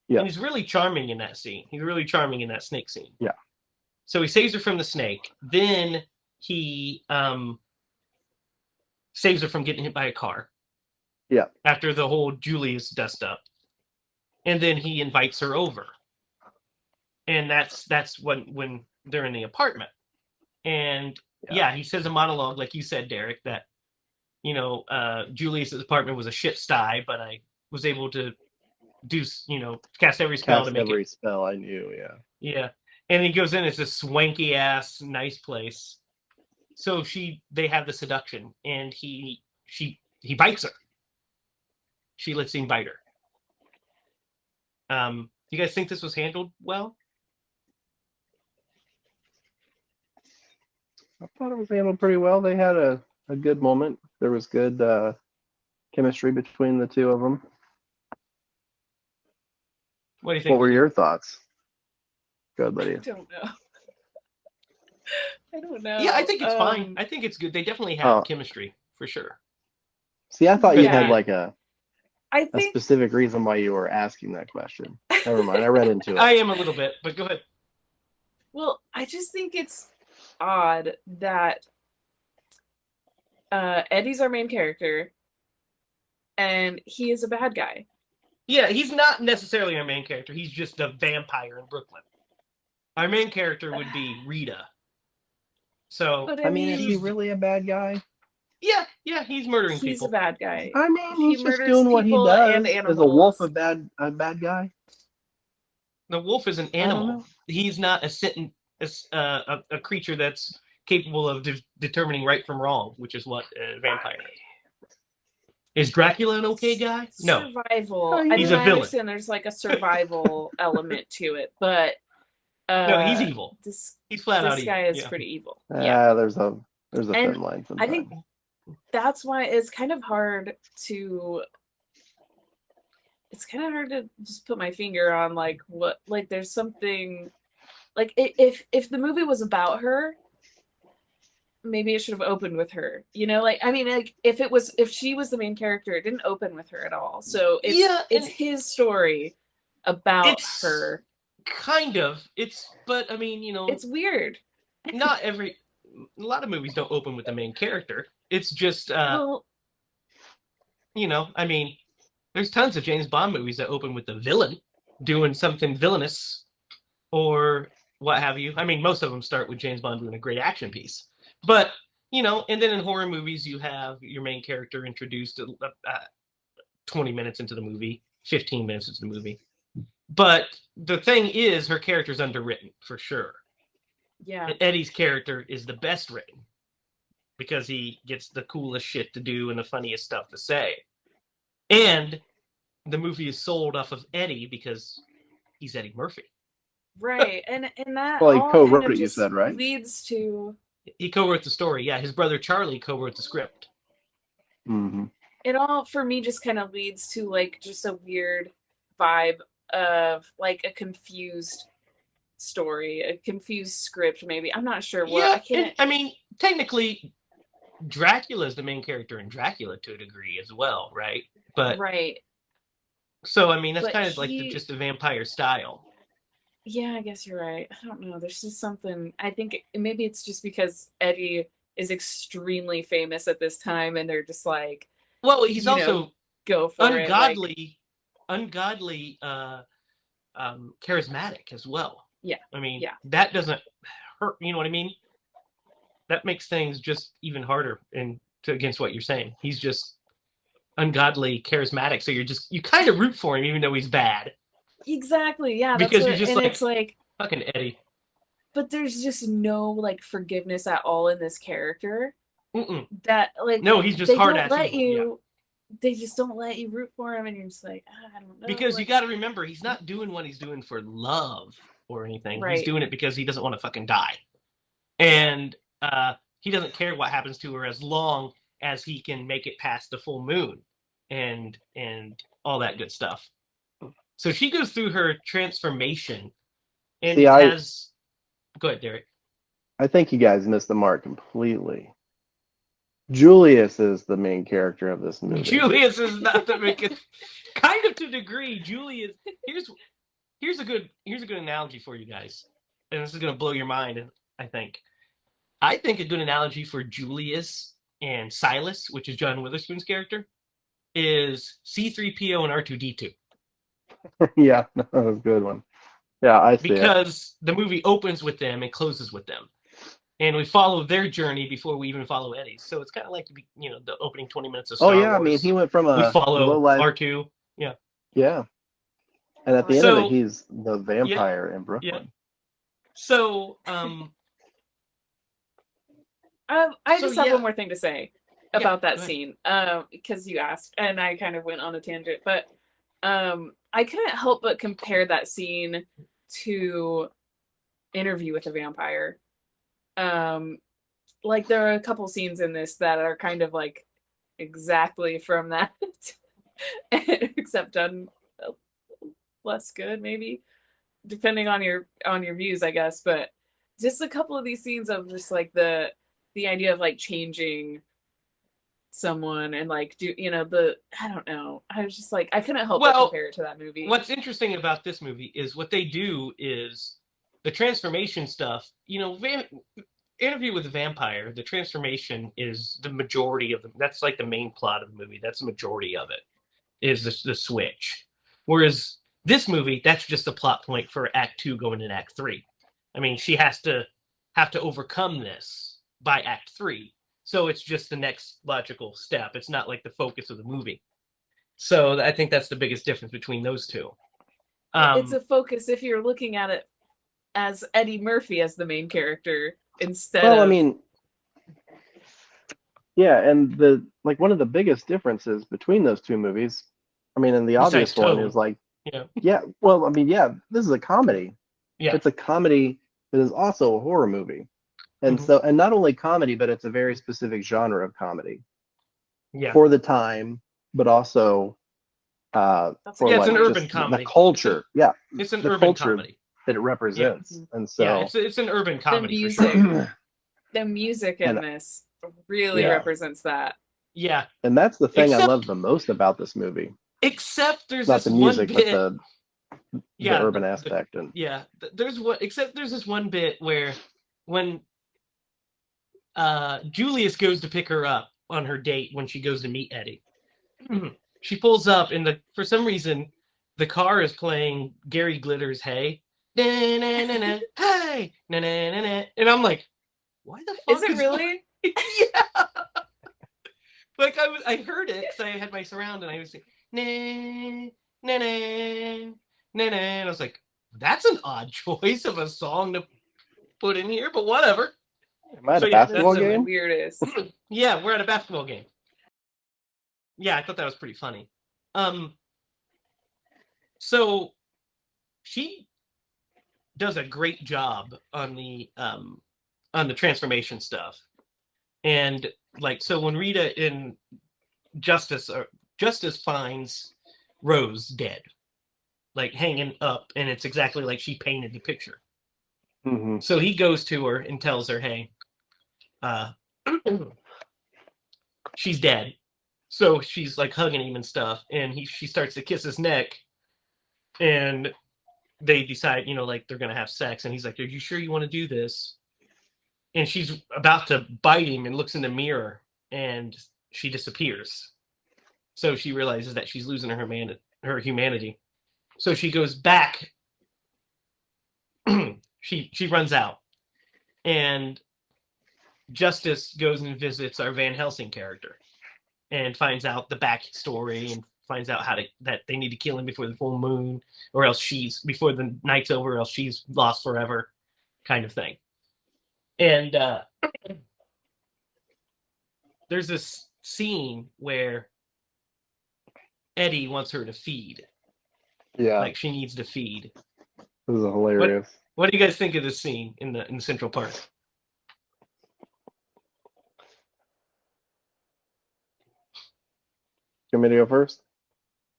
Yeah. And he's really charming in that scene. He's really charming in that snake scene. Yeah. So he saves her from the snake. Then he saves her from getting hit by a car. Yeah. After the whole Julius dust up. And then he invites her over. And that's when they're in the apartment. And he says a monologue, like you said, Derek, that Julius's apartment was a shit sty, but I was able to cast every spell to make every spell I knew. Yeah. And he goes in, it's this swanky ass nice place. So they have the seduction, and he bites her. She lets him bite her. You guys think this was handled well? I thought it was handled pretty well. They had a good moment. There was good chemistry between the two of them. What do you think? What were your thoughts? Good, Lydia. I don't know. Yeah, I think it's fine. I think it's good. They definitely have chemistry, for sure. See, I thought you had like a a specific reason why you were asking that question. Never mind. I read into it. I am a little bit, but go ahead. Well, I just think it's odd that Eddie's our main character, and he is a bad guy. Yeah, he's not necessarily our main character. He's just a vampire in Brooklyn. Our main character would be Rita. So, I mean, is he really a bad guy? Yeah, he's murdering He's people. a bad guy. I mean, He he's just murders doing what he people does. and Is a wolf animals. a bad guy? The wolf is an I don't know. animal. He's not a creature that's capable of determining right from wrong, which is what a vampire is. Is Dracula an okay guy? No. Survival. He's a villain. I understand there's like a survival element to it, but No, he's evil. He's flat out this evil. guy is Yeah. pretty evil. Yeah. There's a And thin line sometimes. I think that's why it's kind of hard to just put my finger on like what, like there's something like if the movie was about her, maybe it should have opened with her, you know, like I mean, like if she was the main character, it didn't open with her at all, so it's his story about her. Kind of. But I mean, you know, It's weird. Not a lot of movies don't open with the main character. It's just Well, you know, I mean, there's tons of James Bond movies that open with the villain doing something villainous or what have you. I mean, most of them start with James Bond doing a great action piece. But, you know, and then in horror movies, you have your main character introduced 20 minutes into the movie, 15 minutes into the movie. But the thing is, her character's underwritten, for sure. yeah. And Eddie's character is the best written because he gets the coolest shit to do and the funniest stuff to say. And the movie is sold off of Eddie because he's Eddie Murphy. Right. And that Well, he all co-wrote kind of it, you just said, right? leads to He co-wrote the story. Yeah, his brother Charlie co-wrote the script. Mm-hmm. it all for me just kind of leads to like just a weird vibe of like a confused story, a confused script, maybe. I'm not sure what. I can't. I mean, technically, Dracula is the main character in Dracula to a degree as well, right? But right. so I mean, that's But kind of like just a vampire style. Yeah, I guess you're right. I don't know. There's just something. I think maybe it's just because Eddie is extremely famous at this time, and they're just like, well, he's also go for ungodly charismatic as well. Yeah. I mean, yeah. that doesn't hurt. You know what I mean? That makes things just even harder against what you're saying. He's just ungodly charismatic, so you kind of root for him even though he's bad. Exactly. Yeah. Because you're just and like, it's like fucking Eddie. But there's just no like forgiveness at all in this character. Mm-mm. That like no, he's just hard ass. They just don't let you root for him, and you're just like, I don't know. Because like, you got to remember, he's not doing what he's doing for love or anything. Right. He's doing it because he doesn't want to fucking die, and he doesn't care what happens to her as long as he can make it past the full moon, and all that good stuff. So she goes through her transformation, and go ahead, Derek. I think you guys missed the mark completely. Julius is the main character of this movie. Julius is not the main kind of to a degree. Julius, here's a good analogy for you guys, and this is gonna blow your mind. I think a good analogy for Julius and Silas, which is John Witherspoon's character, is C-3PO and R2-D2. Yeah, that was a good one. Yeah, I see. Because the movie opens with them and closes with them. And we follow their journey before we even follow Eddie's. So it's kind of like, you know, the opening 20 minutes of Star Wars. I mean, he went from we follow low-life... R2. Yeah. Yeah. And at the end of it, he's the vampire in Brooklyn. Yeah. So, I just have one more thing to say about that scene. Because you asked, and I kind of went on a tangent, but I couldn't help but compare that scene to Interview with a Vampire. Like there are a couple scenes in this that are kind of like exactly from that, except done less good, maybe, depending on your views, I guess. But just a couple of these scenes of just like the idea of like changing someone and like I don't know. I was just like, I couldn't help but compare it to that movie. What's interesting about this movie is what they do is the transformation stuff. You know, Interview with a Vampire, the transformation is the majority of that's like the main plot of the movie. That's the majority of it, is the switch. Whereas this movie, that's just a plot point for Act 2 going into Act 3. I mean, she have to overcome this by Act 3. So it's just the next logical step. It's not like the focus of the movie. So I think that's the biggest difference between those two. It's a focus if you're looking at it as Eddie Murphy as the main character instead of... I mean, yeah, and one of the biggest differences between those two movies, I mean, and the obvious one is like, well, I mean, this is a comedy. Yeah. It's a comedy that is also a horror movie. And so, and not only comedy, but it's a very specific genre of comedy. Yeah. For the time, but also for it's an urban comedy. The culture. It's an the urban culture comedy that it represents. And so it's an urban comedy. The music in this really represents that. Yeah. And that's the thing I love the most about this movie. Except there's not this the music, one bit, but the urban aspect. And there's this one bit where when Julius goes to pick her up on her date when she goes to meet Eddie. She pulls up and for some reason the car is playing Gary Glitter's Hey. Hey, and I'm like, why the fuck is it really? Yeah. Like I heard it because I had my surround and I was saying and I was like, that's an odd choice of a song to put in here, but whatever. Am I at a basketball game? Weirdest. Yeah, we're at a basketball game. Yeah, I thought that was pretty funny. So she does a great job on the transformation stuff. And like, so when Rita in Justice finds Rose dead, like hanging up, and it's exactly like she painted the picture. Mm-hmm. So he goes to her and tells her, hey, she's dead. So she's like hugging him and stuff, and she starts to kiss his neck, and they decide, like they're gonna have sex, and he's like, are you sure you want to do this? And she's about to bite him and looks in the mirror, and she disappears. So she realizes that she's losing her humanity. So she goes back. She runs out, and Justice goes and visits our Van Helsing character, and finds out the backstory, and finds out that they need to kill him before the full moon, or else before the night's over, or else she's lost forever, kind of thing. And there's this scene where Eddie wants her to feed. Yeah, like she needs to feed. This is hilarious. What do you guys think of this scene in the Central Park? You want me to go first?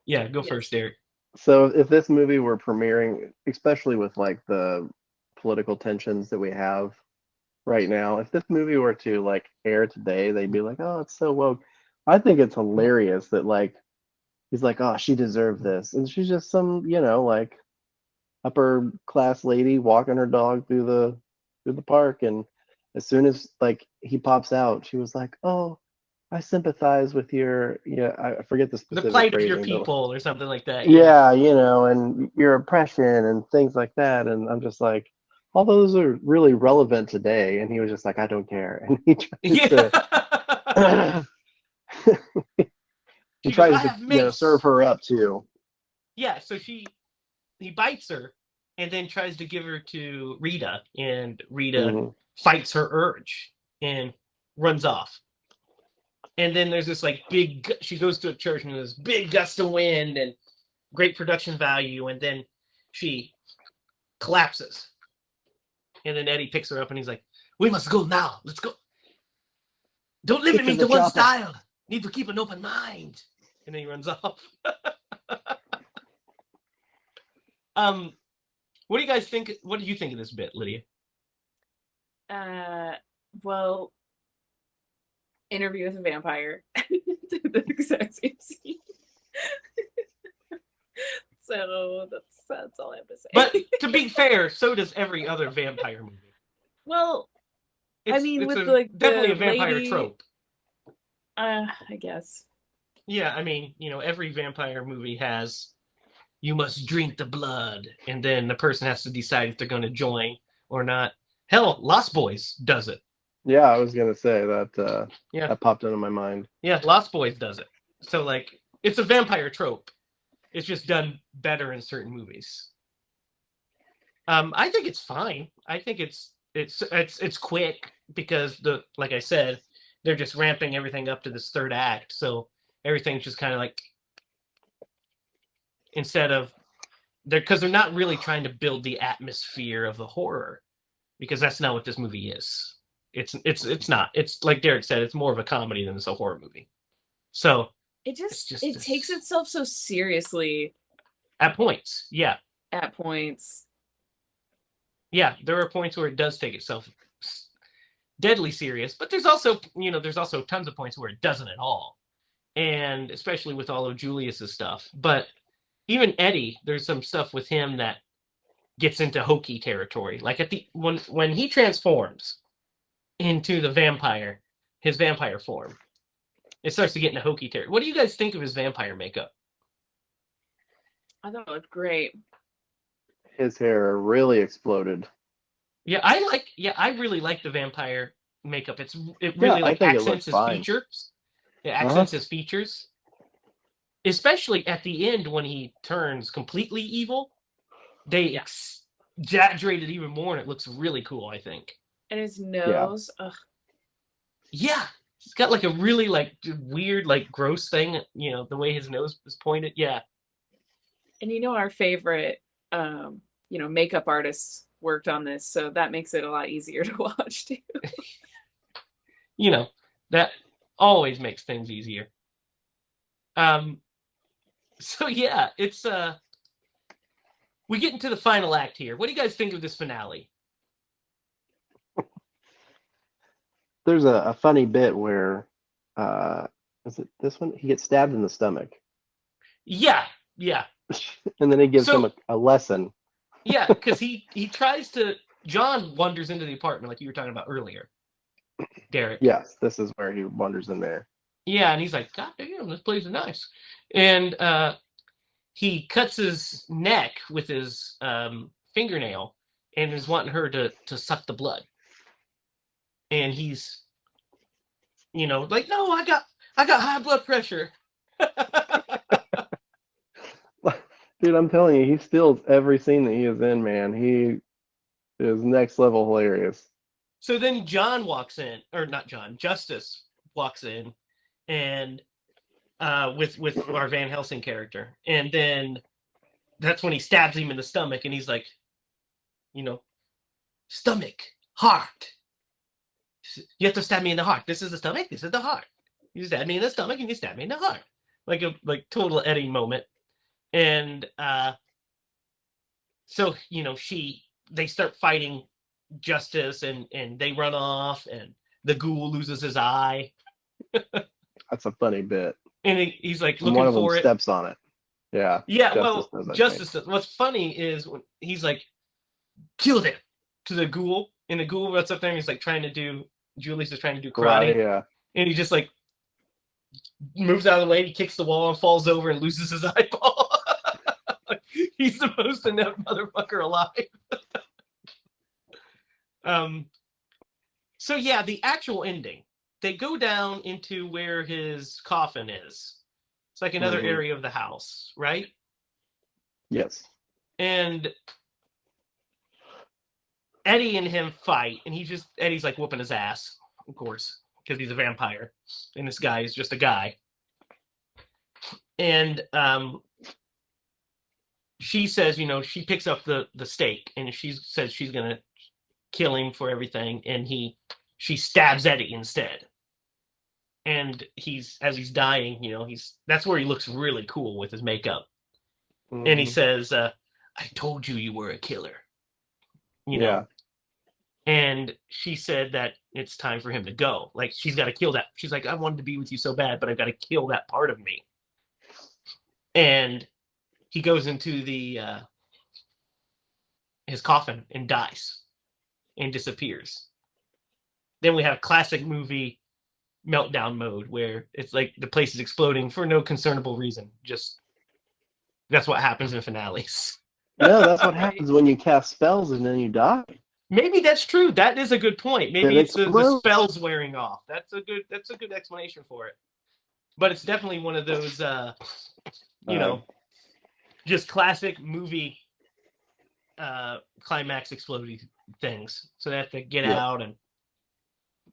Yeah, go first, Derek. So if this movie were premiering, especially with like the political tensions that we have right now, if this movie were to like air today, they'd be like, oh, it's so woke. I think it's hilarious that like he's like, oh, she deserved this, and she's just some like upper class lady walking her dog through the park, and as soon as like he pops out, she was like, oh, I sympathize with your I forget the specific plight of your phrasing, people or something like that. Yeah, and your oppression and things like that. And I'm just like, all those are really relevant today. And he was just like, I don't care. And he tries to serve her up too. Yeah, so he bites her and then tries to give her to Rita, and Rita fights her urge and runs off. And then there's this like she goes to a church and there's big gust of wind and great production value, and then she collapses. And then Eddie picks her up and he's like, we must go now. Let's go. Don't limit me to one style. Need to keep an open mind. And then he runs off. What do you guys think? What do you think of this bit, Lydia? Well, Interview with a Vampire. The exact same scene. So that's all I have to say. But to be fair, so does every other vampire movie. Well, I mean, it's with like definitely the a vampire lady, trope. I guess. Yeah, I mean, every vampire movie has, you must drink the blood, and then the person has to decide if they're going to join or not. Hell, Lost Boys does it. Yeah, I was gonna say that. Yeah. That popped into my mind. Yeah, Lost Boys does it. So like, it's a vampire trope. It's just done better in certain movies. I think it's fine. I think it's quick because like I said, they're just ramping everything up to this third act. So everything's just kind of like, instead of because they're not really trying to build the atmosphere of the horror, because that's not what this movie is. It's not. It's like Derek said, it's more of a comedy than it's a horror movie. So it takes itself so seriously at points. Yeah. At points. Yeah, there are points where it does take itself deadly serious, but there's also tons of points where it doesn't at all. And especially with all of Julius's stuff. But even Eddie, there's some stuff with him that gets into hokey territory. Like at when he transforms into the vampire, his vampire form, it starts to get into hokey territory. What do you guys think of his vampire makeup? I thought it looked great. His hair really exploded. Yeah, I really like the vampire makeup. It really accents his features. It accents his features. Especially at the end when he turns completely evil. They exaggerate it even more and it looks really cool, I think. And his nose. Yeah. Yeah. He's got like a really like weird, like gross thing, the way his nose is pointed. Yeah. And our favorite makeup artists worked on this, so that makes it a lot easier to watch too. That always makes things easier. So yeah, it's we get into the final act here. What do you guys think of this finale? There's a funny bit where is it this one? He gets stabbed in the stomach. Yeah. And then he gives him a lesson. Yeah, because he tries to. John wanders into the apartment like you were talking about earlier, Derek. Yes, this is where he wanders in there. Yeah, and he's like, God damn, this place is nice. And he cuts his neck with his fingernail and is wanting her to suck the blood. And he's, like, no, I got high blood pressure. Dude, I'm telling you, he steals every scene that he is in, man. He is next level hilarious. So then John walks in, or not John, Justice walks in, and with our Van Helsing character, and then that's when he stabs him in the stomach, and he's like, stomach, heart. You have to stab me in the heart. This is the stomach. This is the heart. You stab me in the stomach, and you stab me in the heart, like a total Eddie moment. And so they start fighting Justice, and they run off, and the ghoul loses his eye. That's a funny bit. And he's like looking looking for it. One of them steps on it. Yeah. Yeah. Justice. What's funny is when he's like, killed him to the ghoul, and the ghoul runs up there, and he's like Julius is trying to do karate. Right, yeah. And he just like moves out of the way. He kicks the wall and falls over and loses his eyeball. He's the most inept motherfucker alive. So yeah, the actual ending. They go down into where his coffin is. It's like another area of the house, right? Yes. And Eddie and him fight, and Eddie's like whooping his ass, of course, because he's a vampire, and this guy is just a guy. And she says, she picks up the stake, and she says she's gonna kill him for everything, and she stabs Eddie instead. And as he's dying, that's where he looks really cool with his makeup. Mm-hmm. And he says, I told you were a killer. Yeah. And she said that it's time for him to go. Like, she's got to kill that. She's like, I wanted to be with you so bad, but I've got to kill that part of me. And he goes into his coffin and dies and disappears. Then we have classic movie meltdown mode where it's like the place is exploding for no concernable reason. Just that's what happens in finales. No, that's what happens when you cast spells and then you die. Maybe that's true. That is a good point. It Maybe it's the explodes. spells wearing off. That's a good explanation for it. But it's definitely one of those just classic movie climax exploding things. So they have to get out, and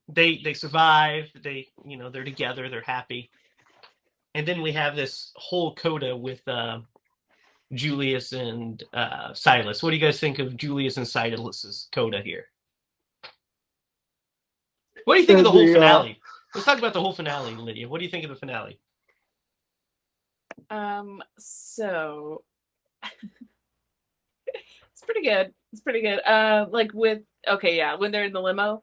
they survive. They're together. They're happy. And then we have this whole coda with Julius and Silas. What do you guys think of Julius and Silas's coda here? What do you think of the whole finale? Let's talk about the whole finale, Lydia. What do you think of the finale? So it's pretty good. It's pretty good. When they're in the limo.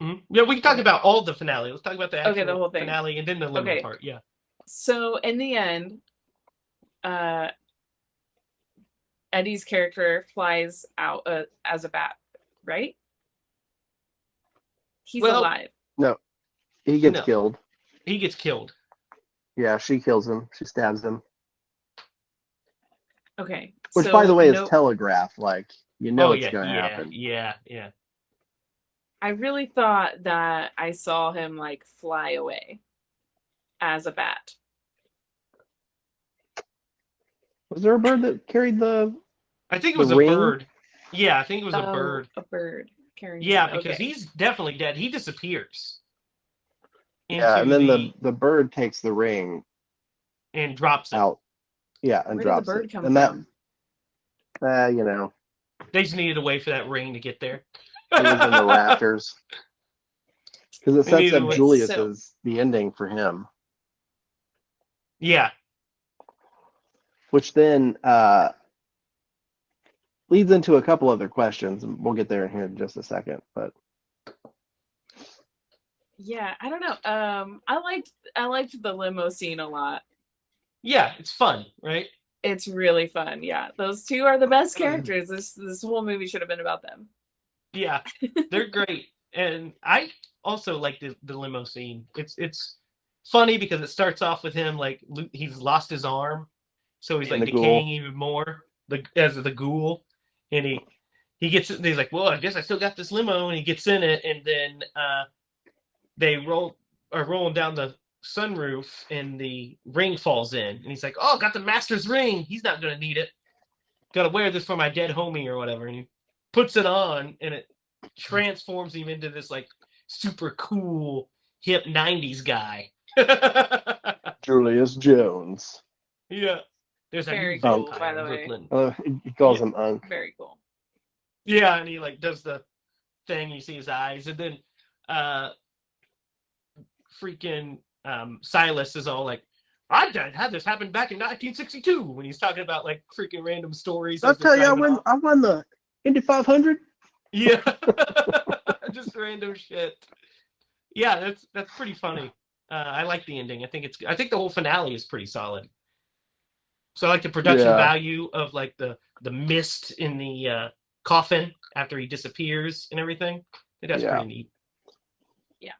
Mm-hmm. Yeah, we can talk about all the finale. Let's talk about the actual the whole thing. finale and then the limo part. Yeah. So in the end, Eddie's character flies out as a bat, right? He's alive. No, he gets killed. He gets killed. Yeah, she kills him. She stabs him. Okay. Which, by the way, is telegraphed. Like, it's going to happen. Yeah. I really thought that I saw him like fly away as a bat. Was there a bird that carried the? I think it was a bird. Yeah, I think it was a bird. A bird carrying. Yeah, because he's definitely dead. He disappears. Yeah, and then the bird takes the ring and drops it out. Yeah, and Where drops did the bird it. come and from? That, they just needed a way for that ring to get there. It was in the rafters. Because it sets up Julius as the ending for him. Yeah. Which then leads into a couple other questions. And we'll get there in here in just a second. But yeah, I don't know. I liked the limo scene a lot. Yeah, it's fun, right? It's really fun. Yeah, those two are the best characters. This whole movie should have been about them. Yeah, they're great, and I also like the limo scene. It's funny because it starts off with him like he's lost his arm, so he's like decaying even more as the ghoul, and he gets it. He's like, well, I guess I still got this limo, and he gets in it, and then they are rolling down the sunroof, and the ring falls in, and he's like, oh, got the master's ring. He's not gonna need it. Gotta wear this for my dead homie or whatever, and he puts it on, and it transforms him into this like super cool hip 90s guy. Julius Jones. Yeah. There's very a cool, by the way. He calls him Unc. Very cool. Yeah, and he like does the thing, you see his eyes, and then freaking Silas is all like, I had this happen back in 1962 when he's talking about like freaking random stories. I'll tell you, I won the Indy 500. Yeah, just random shit. Yeah, that's pretty funny. I like the ending. I think the whole finale is pretty solid. So I like the production value of like the mist in the coffin after he disappears and everything. I think that's pretty neat. Yeah.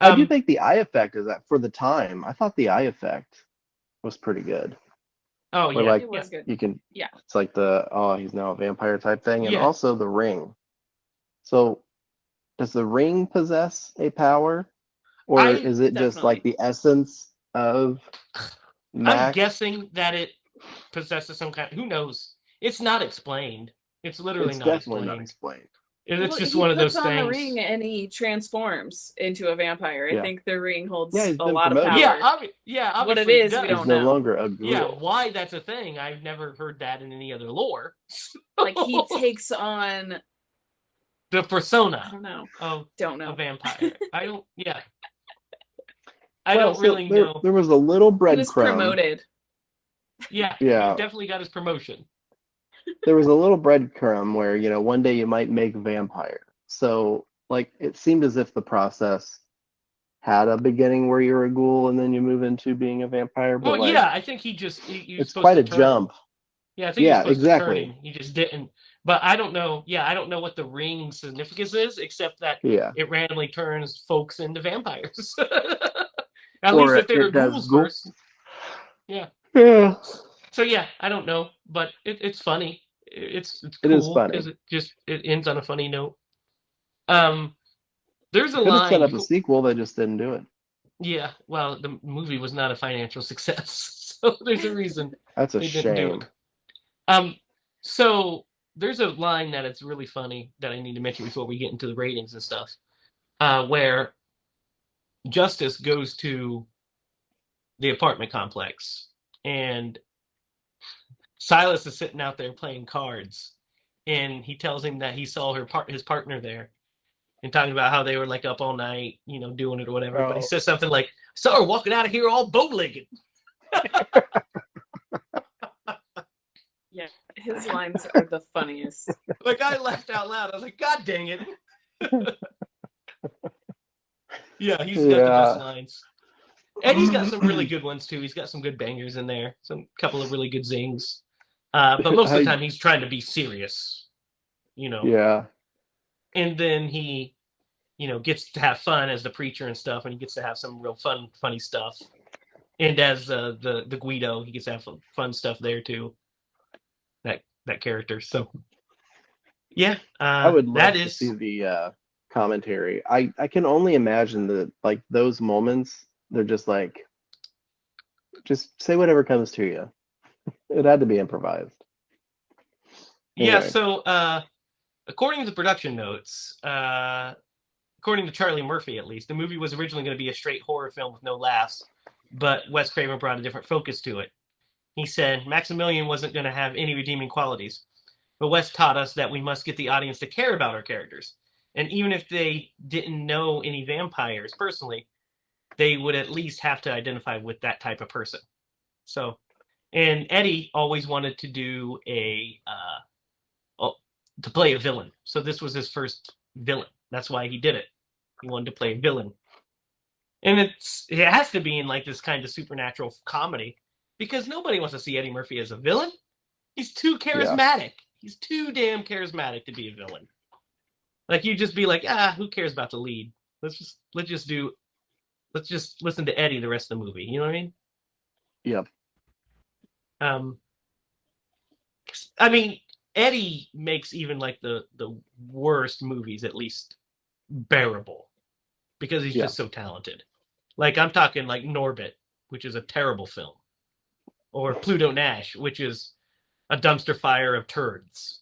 I do think the eye effect is that for the time. I thought the eye effect was pretty good. Oh yeah, like, it was good. You can. Yeah. It's like he's now a vampire type thing, and Yeah. also the ring. So, does the ring possess a power, or is it just like the essence of Max? I'm guessing that it possesses some kind. Who knows? It's not explained. It's literally definitely not explained. It's just one of those things. He puts on the ring and he transforms into a vampire. I think the ring holds a he's been lot of promoted. power. Yeah. What it is, we He's don't no know. longer a ghoul. Yeah, why that's a thing? I've never heard that in any other lore. Like he takes on the persona. I don't know. Of Don't know. a vampire. I don't. Yeah. I don't really know. There was a little He breadcrumb. was promoted. Yeah. Yeah. He definitely got his promotion. There was a little breadcrumb where, one day you might make vampire. So, like, it seemed as if the process had a beginning where you're a ghoul and then you move into being a vampire. But Well, I think he just. It's quite a jump. Yeah, I think exactly. He just didn't. But I don't know. Yeah, I don't know what the ring significance is, except that it randomly turns folks into vampires. At least if they were ghouls first. Yeah. Yeah. So yeah, I don't know, but it's funny. It's It is cool funny. because it ends on a funny note. There's a Could have set line. up a sequel, they just didn't do it. Yeah, well, the movie was not a financial success, so there's a reason That's a they didn't do shame. it. So there's a line that is really funny that I need to mention before we get into the ratings and stuff, where Justice goes to the apartment complex, and Silas is sitting out there playing cards, and he tells him that he saw his partner there, and talking about how they were like up all night, doing it or whatever. But he Oh. says something like, "I saw her walking out of here all bow-legged." Yeah, his lines are the funniest. Like, I laughed out loud. I was like, God dang it. Yeah, he's got the best lines. And he's got some really good ones too. He's got some good bangers in there. Some couple of really good zings. But most of the time he's trying to be serious. Yeah. And then he, gets to have fun as the preacher and stuff, and he gets to have some real funny stuff. And as the Guido, he gets to have fun stuff there too. That character. So yeah, I would love that to is see the commentary. I can only imagine that, like, those moments, they're just like, just say whatever comes to you. It had to be improvised. Yeah. Anyway. So according to the production notes, according to Charlie Murphy at least, the movie was originally going to be a straight horror film with no laughs, but Wes Craven brought a different focus to it. He said Maximilian wasn't going to have any redeeming qualities, but Wes taught us that we must get the audience to care about our characters. And even if they didn't know any vampires personally, they would at least have to identify with that type of person. So, and Eddie always wanted to do to play a villain. So this was his first villain. That's why he did it. He wanted to play a villain. And it has to be in like this kind of supernatural comedy, because nobody wants to see Eddie Murphy as a villain. He's too charismatic. Yeah. He's too damn charismatic to be a villain. Like, you just be like, who cares about the lead? Let's just listen to Eddie the rest of the movie. You know what I mean? Yep. I mean, Eddie makes even like the worst movies at least bearable, because he's just so talented. Like, I'm talking like Norbit, which is a terrible film, or Pluto Nash, which is a dumpster fire of turds.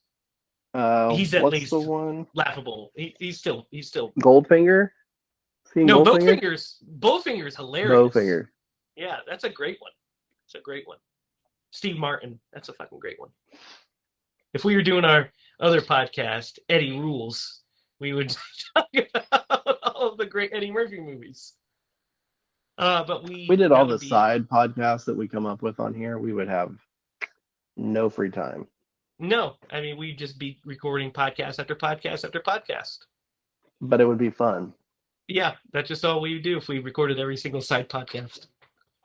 He's at least the one? Laughable. He's still Goldfinger? No, Bowfinger's hilarious. Bowfinger. Yeah, that's a great one. It's a great one. Steve Martin, that's a fucking great one. If we were doing our other podcast, Eddie Rules, we would talk about all of the great Eddie Murphy movies. But we did all the side podcasts that we come up with on here. We would have no free time. No, I mean, we'd just be recording podcast after podcast after podcast. But it would be fun. Yeah, that's just all we would do if we recorded every single side podcast.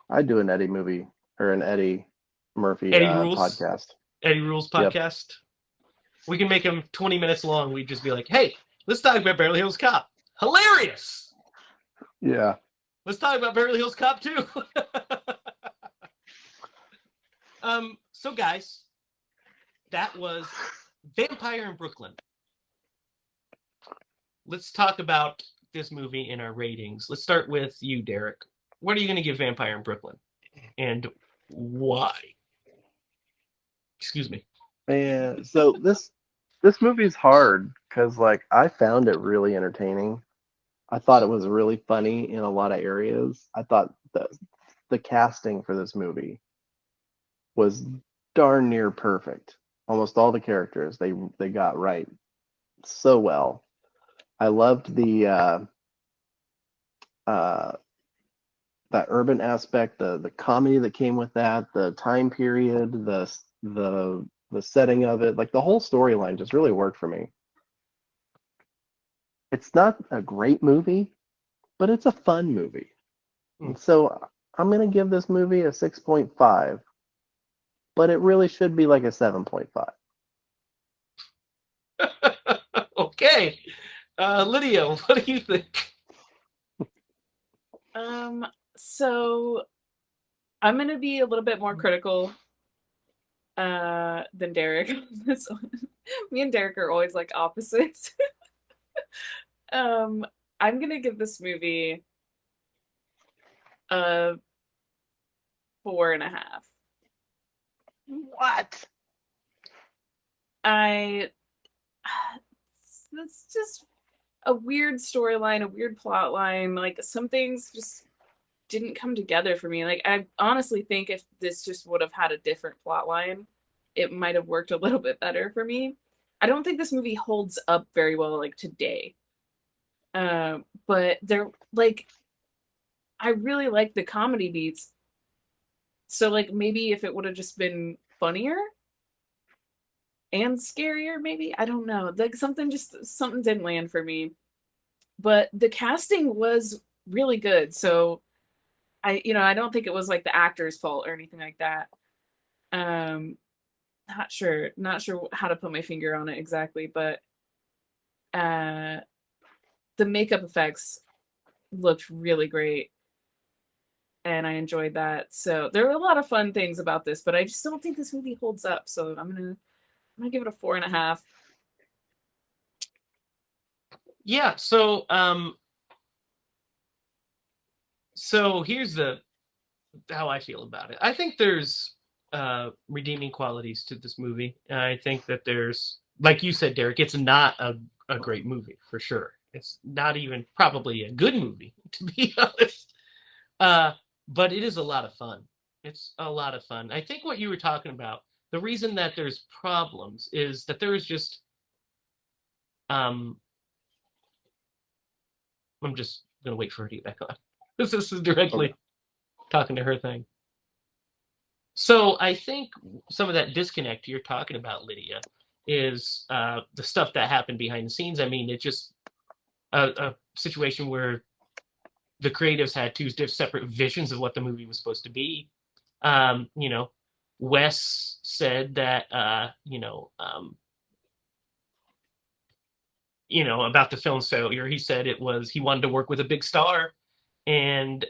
I'd do an Eddie movie or an Eddie Murphy podcast. Eddie Rules podcast. Yep. We can make them 20 minutes long. We'd just be like, hey, let's talk about Beverly Hills Cop. Hilarious! Yeah. Let's talk about Beverly Hills Cop 2. So guys, that was Vampire in Brooklyn. Let's talk about this movie in our ratings. Let's start with you, Derek. What are you going to give Vampire in Brooklyn? And why? Excuse me. Man, so this movie's hard because, like, I found it really entertaining. I thought it was really funny in a lot of areas. I thought the casting for this movie was darn near perfect. Almost all the characters they got right so well. I loved the that urban aspect, the comedy that came with that, the time period, the setting of it, like the whole storyline just really worked for me. It's not a great movie, but it's a fun movie. And so I'm going to give this movie a 6.5, but it really should be like a 7.5. Okay. Lydia, what do you think? So I'm going to be a little bit more critical than Derek. This one. Me and Derek are always like opposites. I'm gonna give this movie a 4.5. What? It's just a weird storyline, a weird plot line. Like some things just didn't come together for me. Like I honestly think if this just would have had a different plot line, it might have worked a little bit better for me. I don't think this movie holds up very well like today. But they're like, I really like the comedy beats. So like maybe if it would have just been funnier and scarier, maybe, I don't know. Like something didn't land for me. But the casting was really good. So I don't think it was like the actor's fault or anything like that. Not sure how to put my finger on it exactly, but the makeup effects looked really great and I enjoyed that. So there were a lot of fun things about this, but I just don't think this movie holds up. So I'm gonna give it a 4.5. Yeah, so here's how I feel about it. I think there's redeeming qualities to this movie. I think that there's, like you said, Derek, it's not a great movie for sure. It's not even probably a good movie, to be honest. But it is a lot of fun. It's a lot of fun. I think what you were talking about, the reason that there's problems is that there is just I'm just gonna wait for her to get back on. This is directly talking to her thing. So I think some of that disconnect you're talking about, Lydia, is the stuff that happened behind the scenes. I mean, it's just a situation where the creatives had two separate visions of what the movie was supposed to be. Wes said that about the film's failure. He said he wanted to work with a big star, and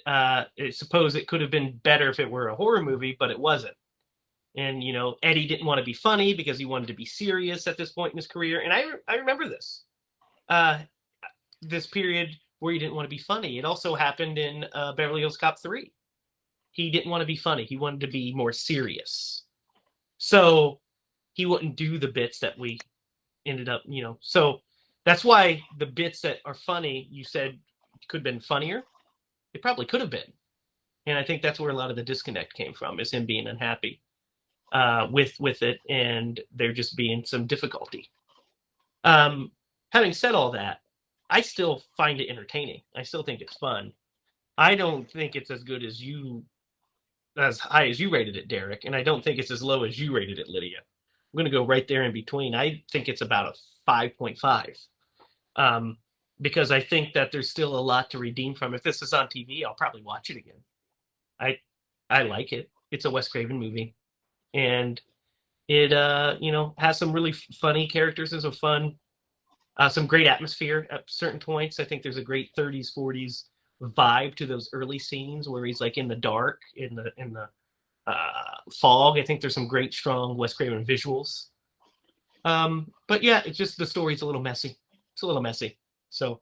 suppose it could have been better if it were a horror movie, but it wasn't. And Eddie didn't want to be funny because he wanted to be serious at this point in his career. And I remember this period where he didn't want to be funny. It also happened in Beverly Hills Cop 3. He didn't want to be funny. He wanted to be more serious. So he wouldn't do the bits that we ended up, So that's why the bits that are funny, you said could have been funnier. It probably could have been. And I think that's where a lot of the disconnect came from, is him being unhappy with it, and there just being some difficulty. Having said all that, I still find it entertaining. I still think it's fun. I don't think it's as good as as high as you rated it, Derek, and I don't think it's as low as you rated it, Lydia. I'm going to go right there in between. I think it's about a 5.5. Because I think that there's still a lot to redeem from. If this is on TV, I'll probably watch it again. I like it. It's a Wes Craven movie, and it has some really funny characters. There's some great atmosphere at certain points. I think there's a great 30s 40s vibe to those early scenes where he's like in the dark, in the fog. I think there's some great strong Wes Craven visuals. But yeah, it's just the story's a little messy. It's a little messy. So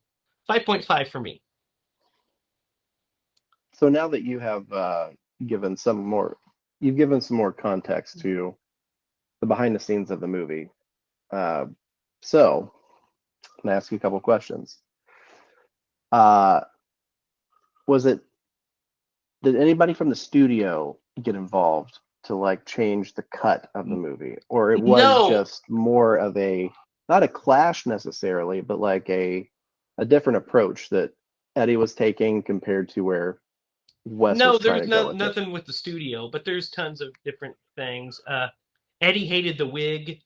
5.5 for me. So now that you have given some more context to the behind the scenes of the movie, so I'm gonna ask you a couple questions. Did anybody from the studio get involved to like change the cut of the movie, or it was just more of not a clash necessarily, but like a different approach that Eddie was taking compared to where Wes was trying to go with nothing with the studio, but there's tons of different things. Eddie hated the wig.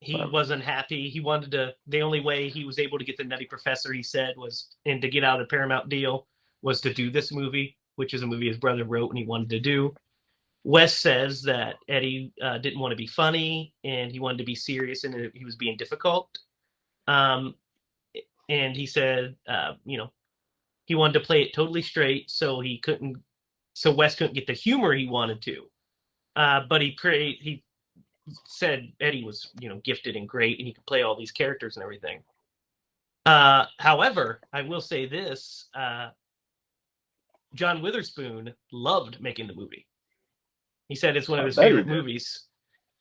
He wasn't happy. He wanted to. The only way he was able to get the Nutty Professor, he said, and to get out of the Paramount deal, was to do this movie, which is a movie his brother wrote and he wanted to do. Wes says that Eddie didn't want to be funny and he wanted to be serious, and he was being difficult. And he said, he wanted to play it totally straight, so Wes couldn't get the humor he wanted to. But he said Eddie was, gifted and great, and he could play all these characters and everything. However, I will say this: John Witherspoon loved making the movie. He said it's one of his favorite movies,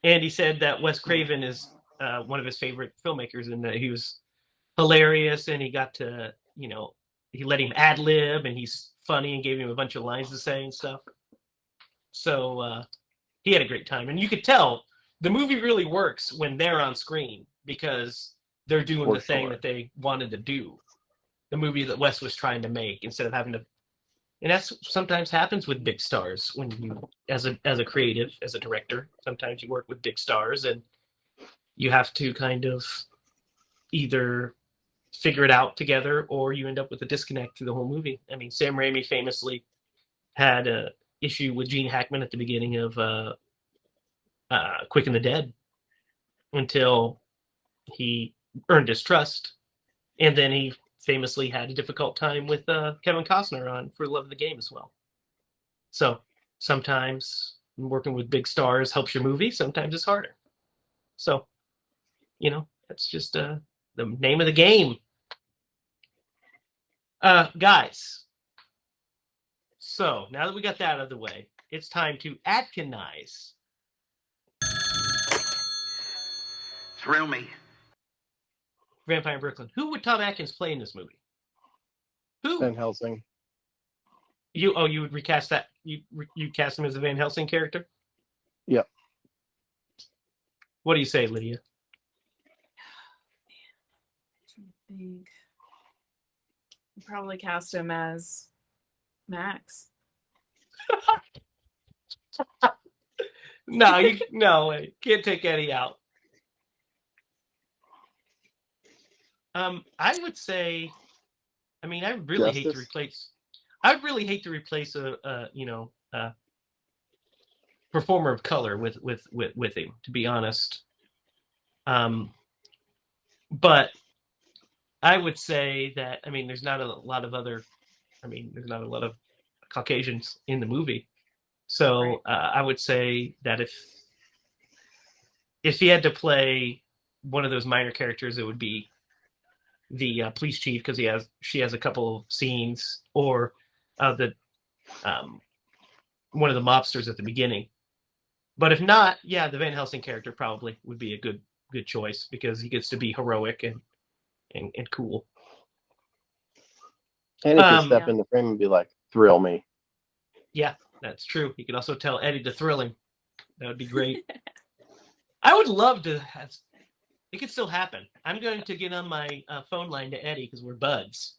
and he said that Wes Craven is one of his favorite filmmakers, and that he was hilarious, and he got to, he let him ad lib, and he's funny, and gave him a bunch of lines to say and stuff. So he had a great time, and you could tell the movie really works when they're on screen because they're doing the thing that they wanted to do, the movie that Wes was trying to make, instead of having to. And that's sometimes happens with big stars when you, as a creative, as a director, sometimes you work with big stars and you have to kind of either figure it out together or you end up with a disconnect through the whole movie. I mean, Sam Raimi famously had a issue with Gene Hackman at the beginning of Quick and the Dead until he earned his trust, and then he famously had a difficult time with Kevin Costner on For the Love of the Game as well. So sometimes working with big stars helps your movie, sometimes it's harder. So, that's just the name of the game. Guys, so now that we got that out of the way, it's time to Atkinize. Thrill me. Vampire in Brooklyn. Who would Tom Atkins play in this movie? Who? Van Helsing. You would recast that? You cast him as a Van Helsing character? Yep. What do you say, Lydia? I think I'd probably cast him as Max. No, can't take Eddie out. I would say, I would really hate to replace. I'd really hate to replace a performer of color with him, to be honest. But I would say that there's not a lot of Caucasians in the movie, so Right. I would say that if he had to play one of those minor characters, it would be the police chief, because she has a couple of scenes, or one of the mobsters at the beginning. But if not, the Van Helsing character probably would be a good choice, because he gets to be heroic and cool. And he could step in the frame and be like, "Thrill me." Yeah, that's true. He could also tell Eddie to thrill him. That would be great. I would love to have. It could still happen. I'm going to get on my phone line to Eddie, because we're buds,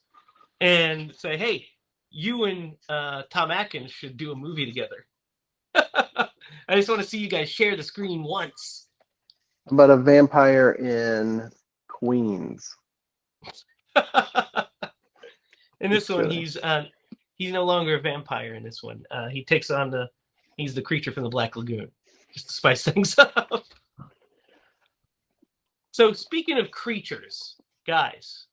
and say, "Hey, you and Tom Atkins should do a movie together." I just want to see you guys share the screen once. But a vampire in Queens. In this one, he's no longer a vampire. In this one, he takes on he's the creature from the Black Lagoon, just to spice things up. So speaking of creatures, guys,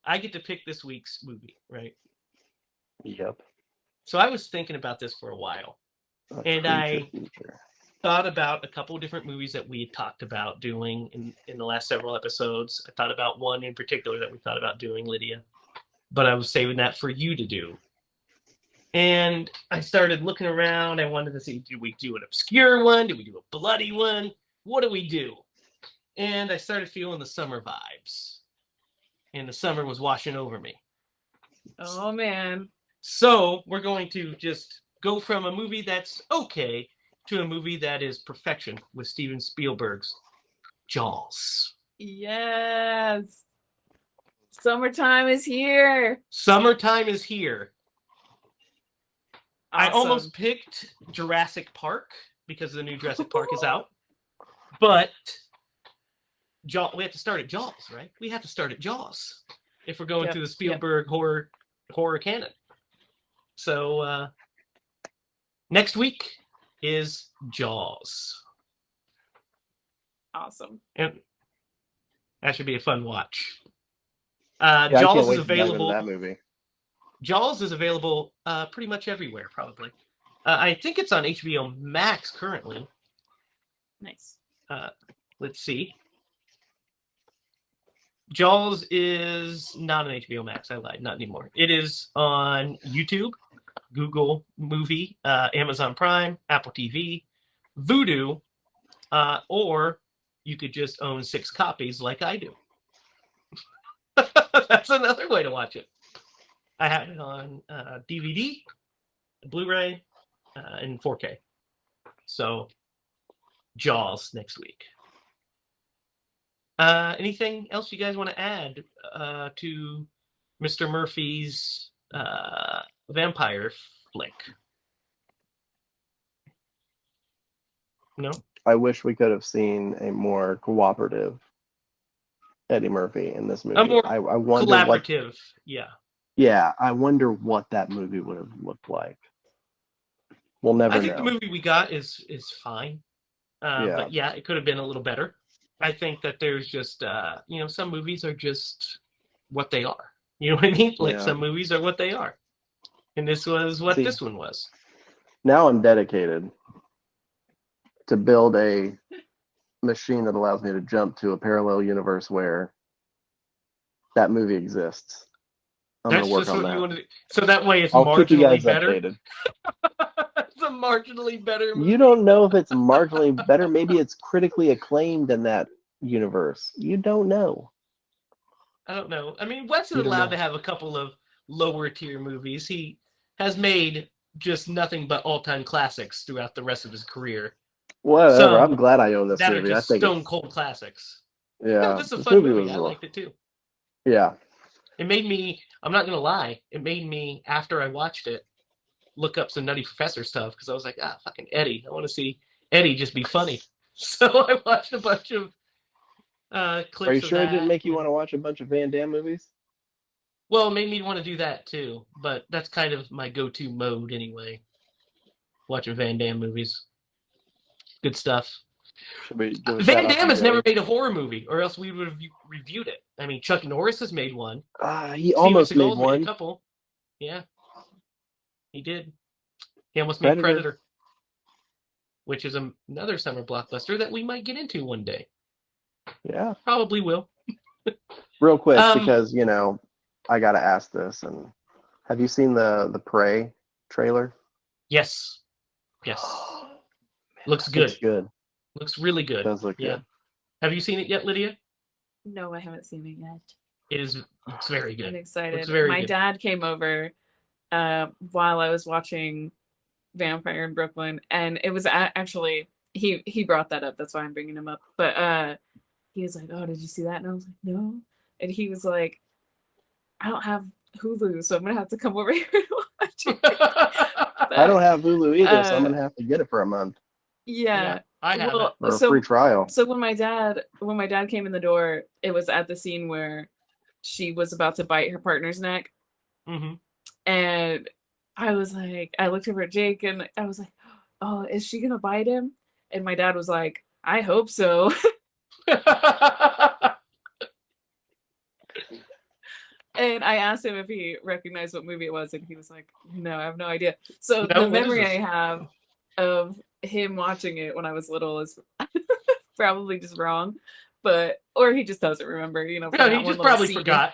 I get to pick this week's movie, right? Yep. So I was thinking about this for a while, and I thought about a couple of different movies that we had talked about doing in the last several episodes. I thought about one in particular that we thought about doing, Lydia, but I was saving that for you to do. And I started looking around. I wanted to see, do we do an obscure one? Do we do a bloody one? What do we do? And I started feeling the summer vibes. And the summer was washing over me. Oh, man. So we're going to just go from a movie that's okay to a movie that is perfection, with Steven Spielberg's Jaws. Yes. Summertime is here. Summertime is here. Awesome. I almost picked Jurassic Park because the new Jurassic Park is out. But we have to start at Jaws, right? We have to start at Jaws if we're going through the Spielberg horror canon. So next week is Jaws. Awesome. And that should be a fun watch. I can't Jaws wait is to dive into available. that movie. Jaws is available pretty much everywhere, probably. I think it's on HBO Max currently. Nice. Let's see. Jaws is not on HBO Max. I lied. Not anymore. It is on YouTube, Google Movie, Amazon Prime, Apple TV, Vudu, or you could just own 6 copies like I do. That's another way to watch it. I have it on DVD, Blu-ray, and 4K. So, Jaws next week. Anything else you guys want to add to Mr. Murphy's vampire flick? No? I wish we could have seen a more cooperative Eddie Murphy in this movie. A more I wonder collaborative, yeah. Yeah, I wonder what that movie would have looked like. We'll never I think know. the movie we got is fine. Yeah. But yeah, it could have been a little better. I think that there's just, some movies are just what they are. You know what I mean? Like Yeah. some movies are what they are. And this was what See. this one was. Now I'm dedicated to build a machine that allows me to jump to a parallel universe where that movie exists. I'm That's gonna work just on what that. you want to do. So that way it's I'll keep you marginally guys better. updated. It's a marginally better movie. You don't know if it's marginally better. Maybe it's critically acclaimed in that universe. You don't know. I don't know. I mean, Wes is You don't allowed know. to have a couple of lower tier movies. He has made just nothing but all-time classics throughout the rest of his career. Whatever. Some I'm glad I own this that are movie. I just think stone it's, cold classics. yeah. No, this is a This fun movie movie. was I liked it too. yeah. It made me, I'm not going to lie, it made me, after I watched it, look up some Nutty Professor stuff because I was like, fucking Eddie. I want to see Eddie just be funny. So I watched a bunch of clips Are you of sure it didn't that. make you want to watch a bunch of Van Damme movies? Well, it made me want to do that too, but that's kind of my go-to mode anyway. Watching Van Damme movies. Good stuff. Should we give a Van shout out Damme to has never Joey? made a horror movie, or else we would have reviewed it. I mean, Chuck Norris has made one. He Steven almost made Seagal's made one. a couple. Yeah, he did. He almost made Predator. Predator, which is another summer blockbuster that we might get into one day. Yeah. Probably will. Real quick, Um, because I gotta ask this. And have you seen the Prey trailer? Yes. Yes. Looks good. Looks good. Looks really good. It does look Yeah. good. Have you seen it yet, Lydia? No, I haven't seen it yet. It's very I'm good. excited. Looks very My good. dad came over while I was watching Vampire in Brooklyn, and it was actually he brought that up. That's why I'm bringing him up. But he was like, "Oh, did you see that?" And I was like, "No." And he was like, "I don't have Hulu, so I'm gonna have to come over here and watch it." I don't have Hulu either, so I'm Uh, gonna have to get it for a month Yeah. I have Well, for a so free trial. so when my dad came in the door, it was at the scene where she was about to bite her partner's neck. it. Mm-hmm. And I was like, I looked over at Jake and I was like, "Oh, is she gonna bite him?" And my dad was like, "I hope so." And I asked him if he recognized what movie it was, and he was like, "No, I have no idea." So No, the what is memory this? I have of him watching it when I was little is probably just wrong, or he just doesn't remember, from No, that he one just little probably scene. forgot.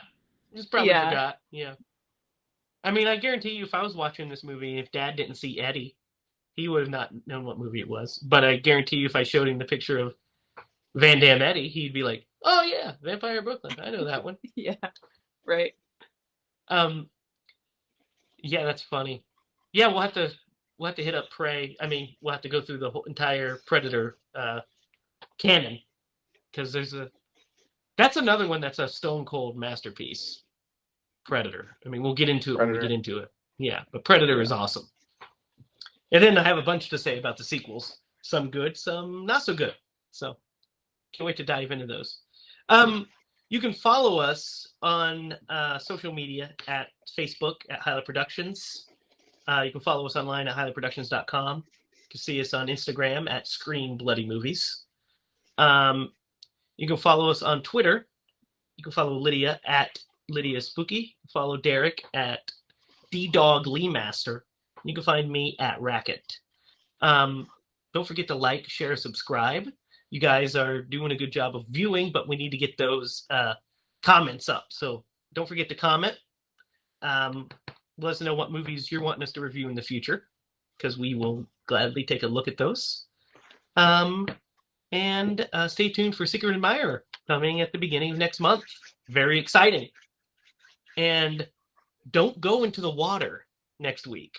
Just probably Yeah. forgot. Yeah. I mean, I guarantee you, if I was watching this movie, if Dad didn't see Eddie, he would have not known what movie it was. But I guarantee you, if I showed him the picture of Van Damme Eddie, he'd be like, "Oh yeah, Vampire Brooklyn. I know that one." Yeah, right. Yeah, that's funny. Yeah, we'll have to hit up Prey. I mean, we'll have to go through the whole entire Predator canon because that's another one that's a stone cold masterpiece. Predator. I mean, we'll get into it when we Predator. get into it. Yeah, but Predator is awesome. And then I have a bunch to say about the sequels. Some good, some not so good. So can't wait to dive into those. You can follow us on social media at Facebook at HiLa Productions. You can follow us online at HiLaProductions.com. You can see us on Instagram at Scream Bloody Movies. You can follow us on Twitter. You can follow Lydia at Lydia Spooky. Follow Derek at DDogLeemaster. You can find me at Racket. Don't forget to like, share, subscribe. You guys are doing a good job of viewing, but we need to get those comments up. So don't forget to comment. Let us know what movies you're wanting us to review in the future, because we will gladly take a look at those. And stay tuned for Secret Admirer coming at the beginning of next month. Very exciting. And don't go into the water next week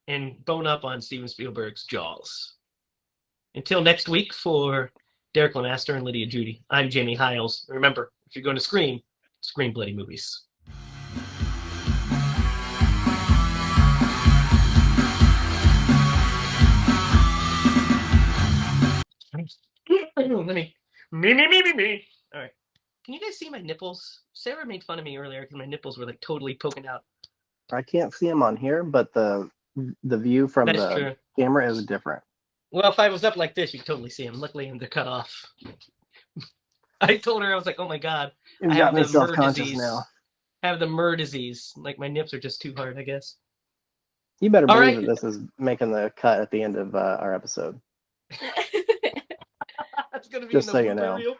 and bone up on Steven Spielberg's Jaws. Until next week, for Derek Lemaster and Lydia Judy, I'm Jamie Hiles. Remember, if you're going to scream bloody movies. Let me. Me. All right. Can you guys see my nipples? Sarah made fun of me earlier because my nipples were like totally poking out. I can't see them on here, but the view from That's the true. camera is different. Well, if I was up like this, you could totally see them. Luckily, they're cut off. I told her, I was like, oh my God. You've I got have me the Mur self-conscious disease. now. I have the Mur disease. Like, my nips are just too hard, I guess. You better All believe right. that this is making the cut at the end of our episode. That's going to be Just in so the you blooper know. reel.